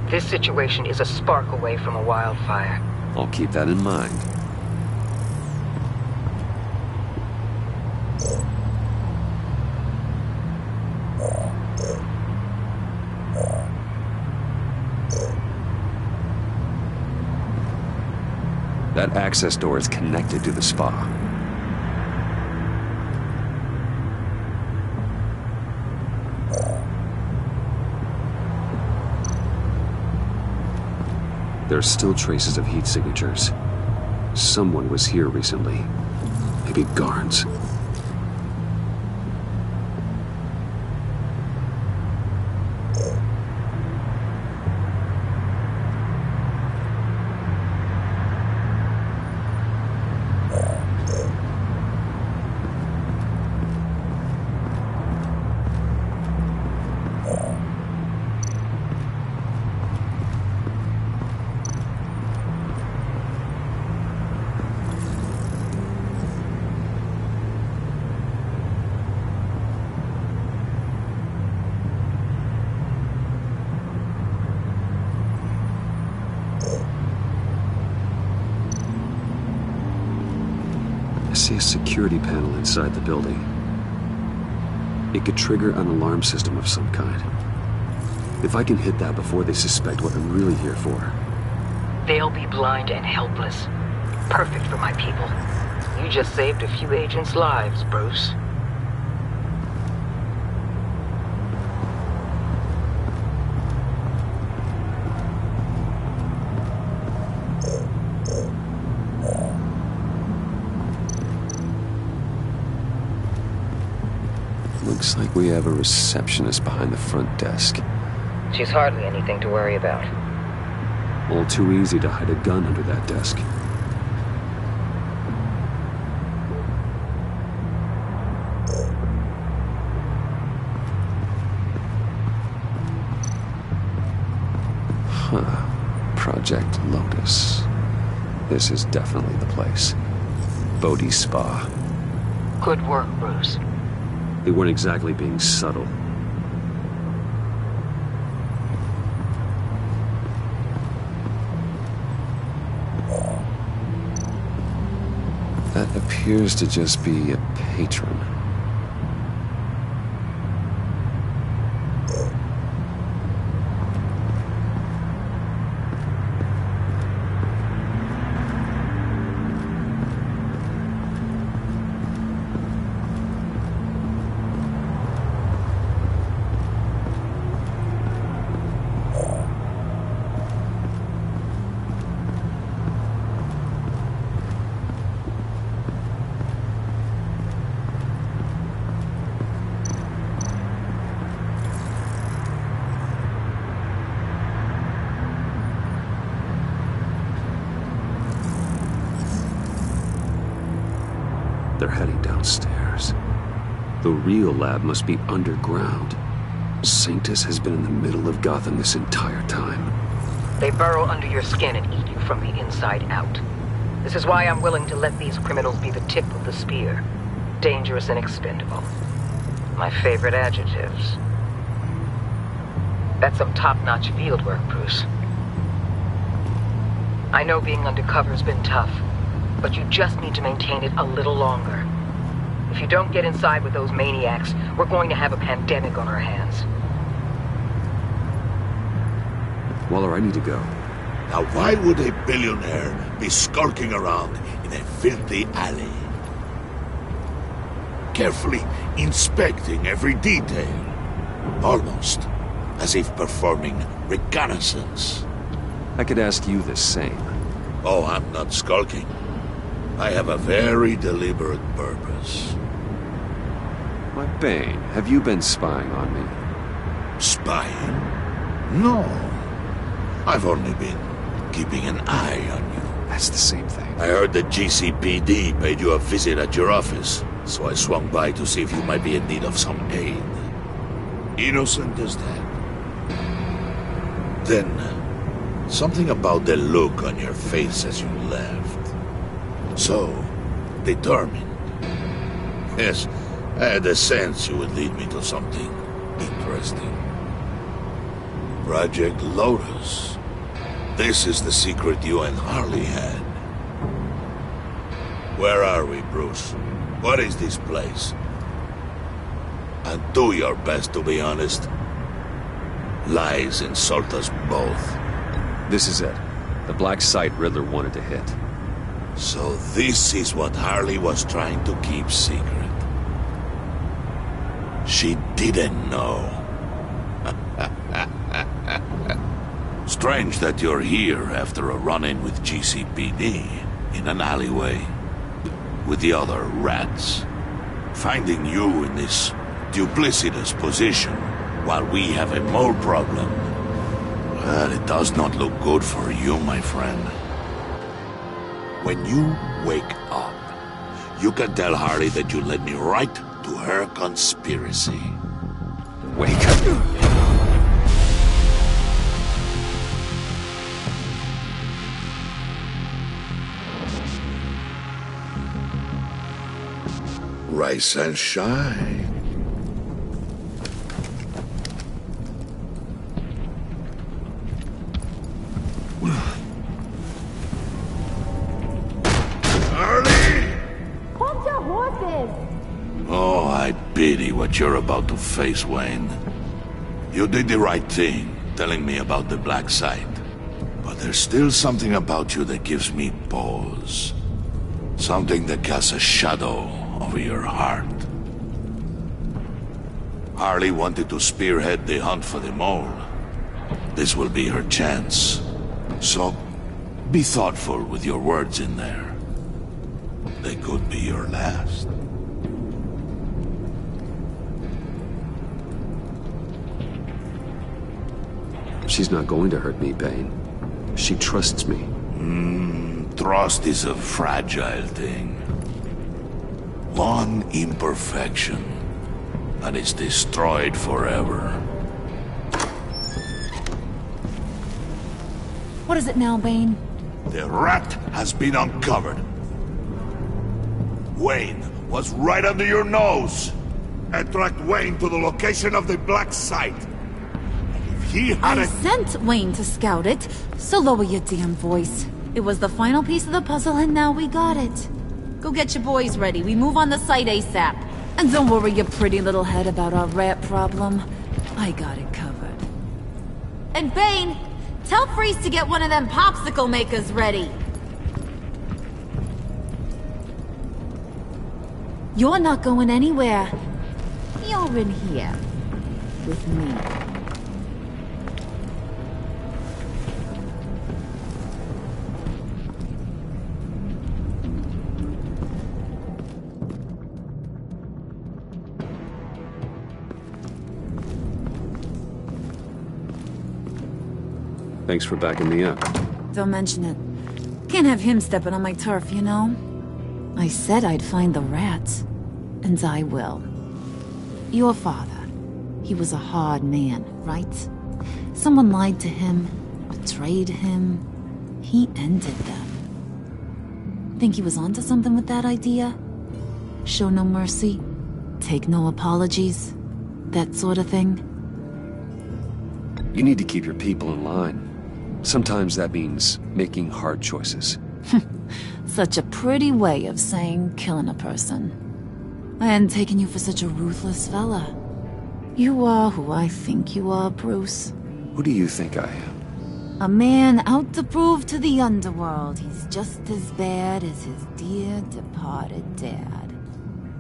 This situation is a spark away from a wildfire. I'll keep that in mind. That access door is connected to the spa. There are still traces of heat signatures. Someone was here recently. Maybe guards. I see a security panel inside the building. It could trigger an alarm system of some kind. If I can hit that before they suspect what I'm really here for. They'll be blind and helpless. Perfect for my people. You just saved a few agents' lives, Bruce. Looks like we have a receptionist behind the front desk. She's hardly anything to worry about. All too easy to hide a gun under that desk. Huh. Project Lotus. This is definitely the place. Bodhi Spa. Good work, Bruce. They weren't exactly being subtle. That appears to just be a patron. They're heading downstairs. The real lab must be underground. Sanctus has been in the middle of Gotham this entire time. They burrow under your skin and eat you from the inside out. This is why I'm willing to let these criminals be the tip of the spear. Dangerous and expendable. My favorite adjectives. That's some top-notch field work, Bruce. I know being undercover's been tough, but you just need to maintain it a little longer. If you don't get inside with those maniacs, we're going to have a pandemic on our hands. Waller, I need to go. Now why would a billionaire be skulking around in a filthy alley? Carefully inspecting every detail. Almost as if performing reconnaissance. I could ask you the same. Oh, I'm not skulking. I have a very deliberate purpose. My Bane, have you been spying on me? Spying? No. I've only been keeping an eye on you. That's the same thing. I heard that GCPD paid you a visit at your office, so I swung by to see if you might be in need of some aid. Innocent as that. Then, something about the look on your face as you left. So, determined. Yes, I had a sense you would lead me to something interesting. Project Lotus. This is the secret you and Harley had. Where are we, Bruce? What is this place? And do your best to be honest. Lies insult us both. This is it. The black site Riddler wanted to hit. So this is what Harley was trying to keep secret. She didn't know. Strange that you're here after a run-in with GCPD in an alleyway with the other rats. Finding you in this duplicitous position while we have a mole problem. Well, it does not look good for you, my friend. When you wake up, you can tell Harley that you led me right to her conspiracy. Wake up. Rise and shine. Oh, I pity what you're about to face, Wayne. You did the right thing, telling me about the black site. But there's still something about you that gives me pause. Something that casts a shadow over your heart. Harley wanted to spearhead the hunt for the mole. This will be her chance. So, be thoughtful with your words in there. They could be your last. She's not going to hurt me, Bane. She trusts me. Trust is a fragile thing. One imperfection, and it's destroyed forever. What is it now, Bane? The rat has been uncovered. Wayne was right under your nose. And tracked Wayne to the location of the black site. And if he had I sent Wayne to scout it, so lower your damn voice. It was the final piece of the puzzle, and now we got it. Go get your boys ready. We move on the site ASAP. And don't worry your pretty little head about our rat problem. I got it covered. And Bane, tell Freeze to get one of them popsicle makers ready. You're not going anywhere. You're in here. With me. Thanks for backing me up. Don't mention it. Can't have him stepping on my turf, you know? I said I'd find the rats, and I will. Your father, he was a hard man, right? Someone lied to him, betrayed him. He ended them. Think he was onto something with that idea? Show no mercy, take no apologies, that sort of thing? You need to keep your people in line. Sometimes that means making hard choices. Such a pretty way of saying killing a person. I hadn't taken you for such a ruthless fella. You are who I think you are, Bruce. Who do you think I am? A man out to prove to the underworld he's just as bad as his dear departed dad.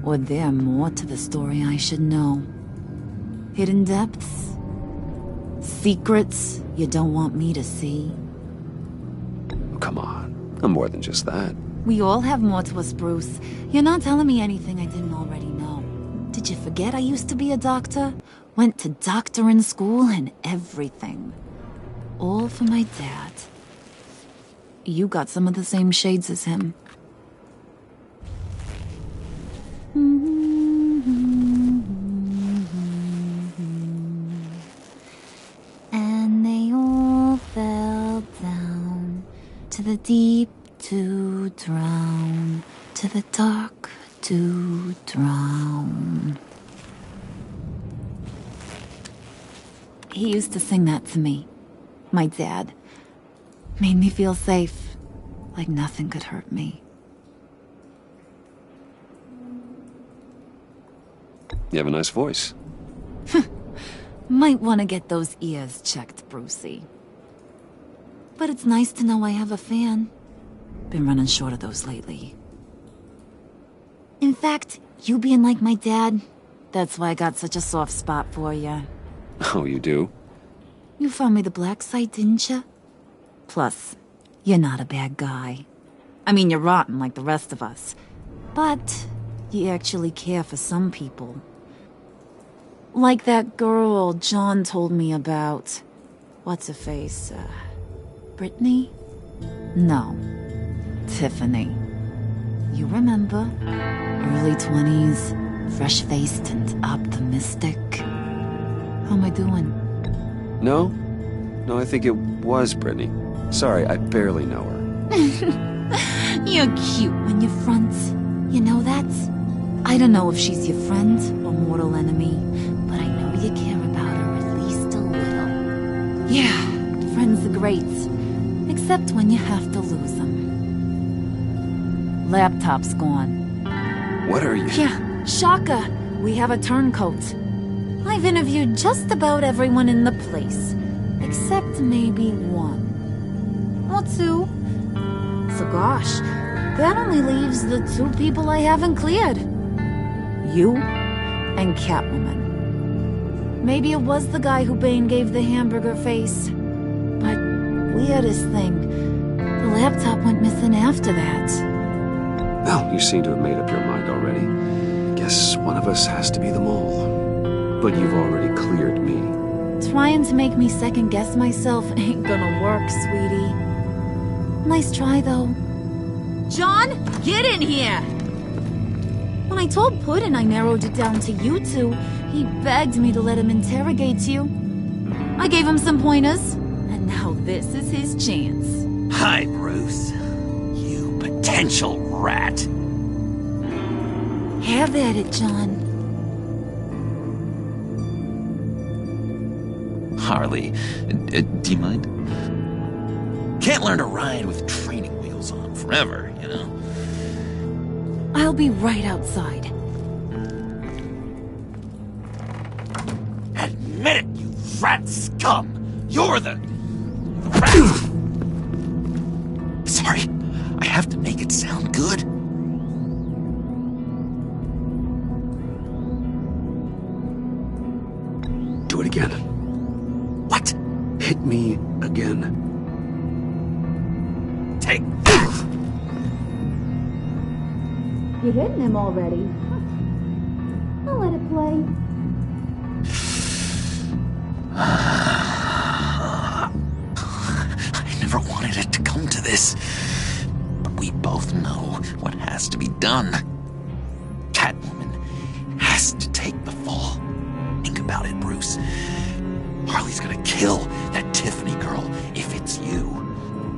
Or there more to the story I should know. Hidden depths? Secrets you don't want me to see? Oh, come on. I'm more than just that. We all have more to us, Bruce. You're not telling me anything I didn't already know. Did you forget I used to be a doctor? Went to doctoring school and everything. All for my dad. You got some of the same shades as him. And they all fell down to the deep to drown, to the dark to drown. He used to sing that to me. My dad. Made me feel safe, like nothing could hurt me. You have a nice voice. Might want to get those ears checked, Brucey. But it's nice to know I have a fan. Been running short of those lately. In fact, you being like my dad, that's why I got such a soft spot for you. Oh, you do? You found me the black site, didn't you? Plus, you're not a bad guy. I mean, you're rotten like the rest of us. But you actually care for some people. Like that girl John told me about. What's her face? Brittany? No. Tiffany. You remember? Early 20s, fresh-faced and optimistic. How am I doing? No? No, I think it was Brittany. Sorry, I barely know her. You're cute when you front. You know that? I don't know if she's your friend or mortal enemy, but I know you care about her at least a little. Yeah, friends are great. Except when you have to lose them. Laptop's gone. What are you? Yeah, shocker. We have a turncoat. I've interviewed just about everyone in the place. Except maybe one. Or two. So gosh, that only leaves the two people I haven't cleared. You and Catwoman. Maybe it was the guy who Bane gave the hamburger face. But weirdest thing, the laptop went missing after that. Well, you seem to have made up your mind already. Guess one of us has to be the mole. But you've already cleared me. Trying to make me second-guess myself ain't gonna work, sweetie. Nice try, though. John, get in here! When I told Puddin' I narrowed it down to you two, he begged me to let him interrogate you. I gave him some pointers, and now this is his chance. Hi, Bruce. You potential rat. Have at it, John. Harley, do you mind? Can't learn to ride with training wheels on forever, you know? I'll be right outside. Admit it, you rat scum! You're the rat! Sorry, I have to make it sound good. Do it again. What? Hit me again. Take that! You're hitting him already. I'll let it play. I never wanted it to come to this. But we both know what happened. has to be done. Catwoman has to take the fall. Think about it, Bruce. Harley's gonna kill that Tiffany girl if it's you.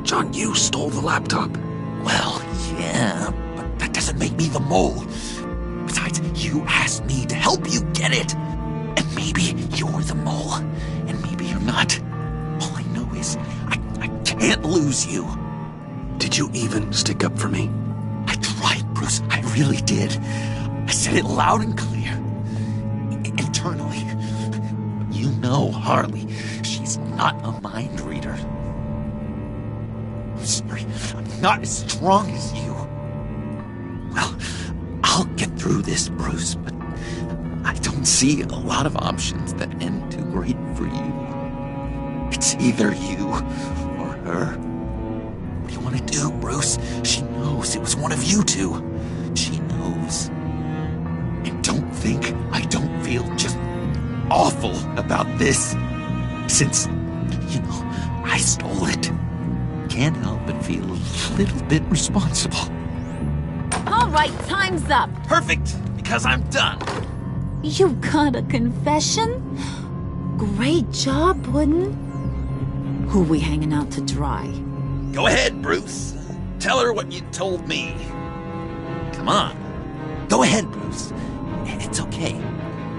John, you stole the laptop. Well, yeah, but that doesn't make me the mole. Besides, you asked me to help you get it. And maybe you're the mole, and maybe you're not. All I know is I can't lose you. Did you even stick up for me? I tried, Bruce. I really did. I said it loud and clear. Internally. You know Harley. She's not a mind reader. I'm sorry. I'm not as strong as you. Well, I'll get through this, Bruce, but I don't see a lot of options that end too great for you. It's either you or her. What do you want to do, Bruce? She knows it was one of you two. She knows. And don't think I don't feel just awful about this. Since, I stole it. Can't help but feel a little bit responsible. All right, time's up. Perfect, because I'm done. You got a confession? Great job, Puddin'. Who we hanging out to dry? Go ahead, Bruce. Tell her what you told me. Come on. Go ahead, Bruce. It's okay.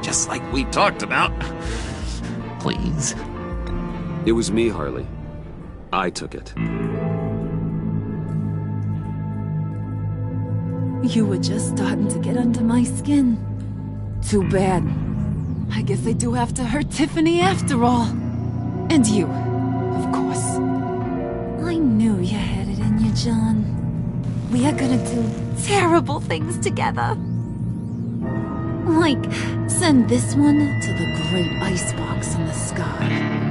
Just like we talked about. Please. It was me, Harley. I took it. You were just starting to get under my skin. Too bad. I guess I do have to hurt Tiffany after all. And you, of course. I knew you had it in you, John. We are gonna do terrible things together. Like, send this one to the great icebox in the sky.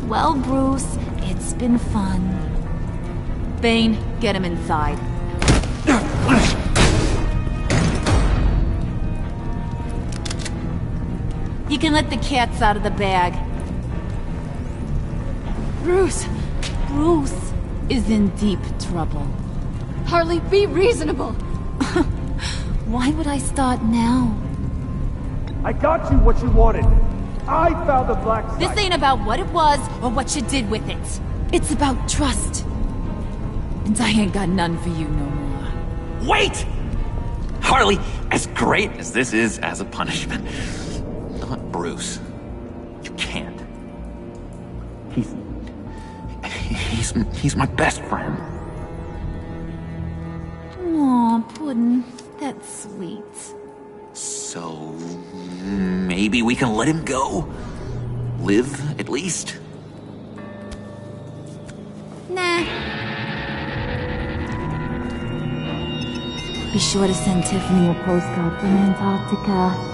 Well, Bruce, it's been fun. Bane, get him inside. You can let the cats out of the bag. Bruce! Bruce is in deep trouble. Harley, be reasonable! Why would I start now? I got you what you wanted. I found the black site. This ain't about what it was or what you did with it. It's about trust. And I ain't got none for you no more. Wait! Harley, as great as this is as a punishment, not Bruce. You can't. He's my best friend. Aw, Puddin', that's sweet. So, maybe we can let him go? Live, at least? Nah. Be sure to send Tiffany a postcard from Antarctica.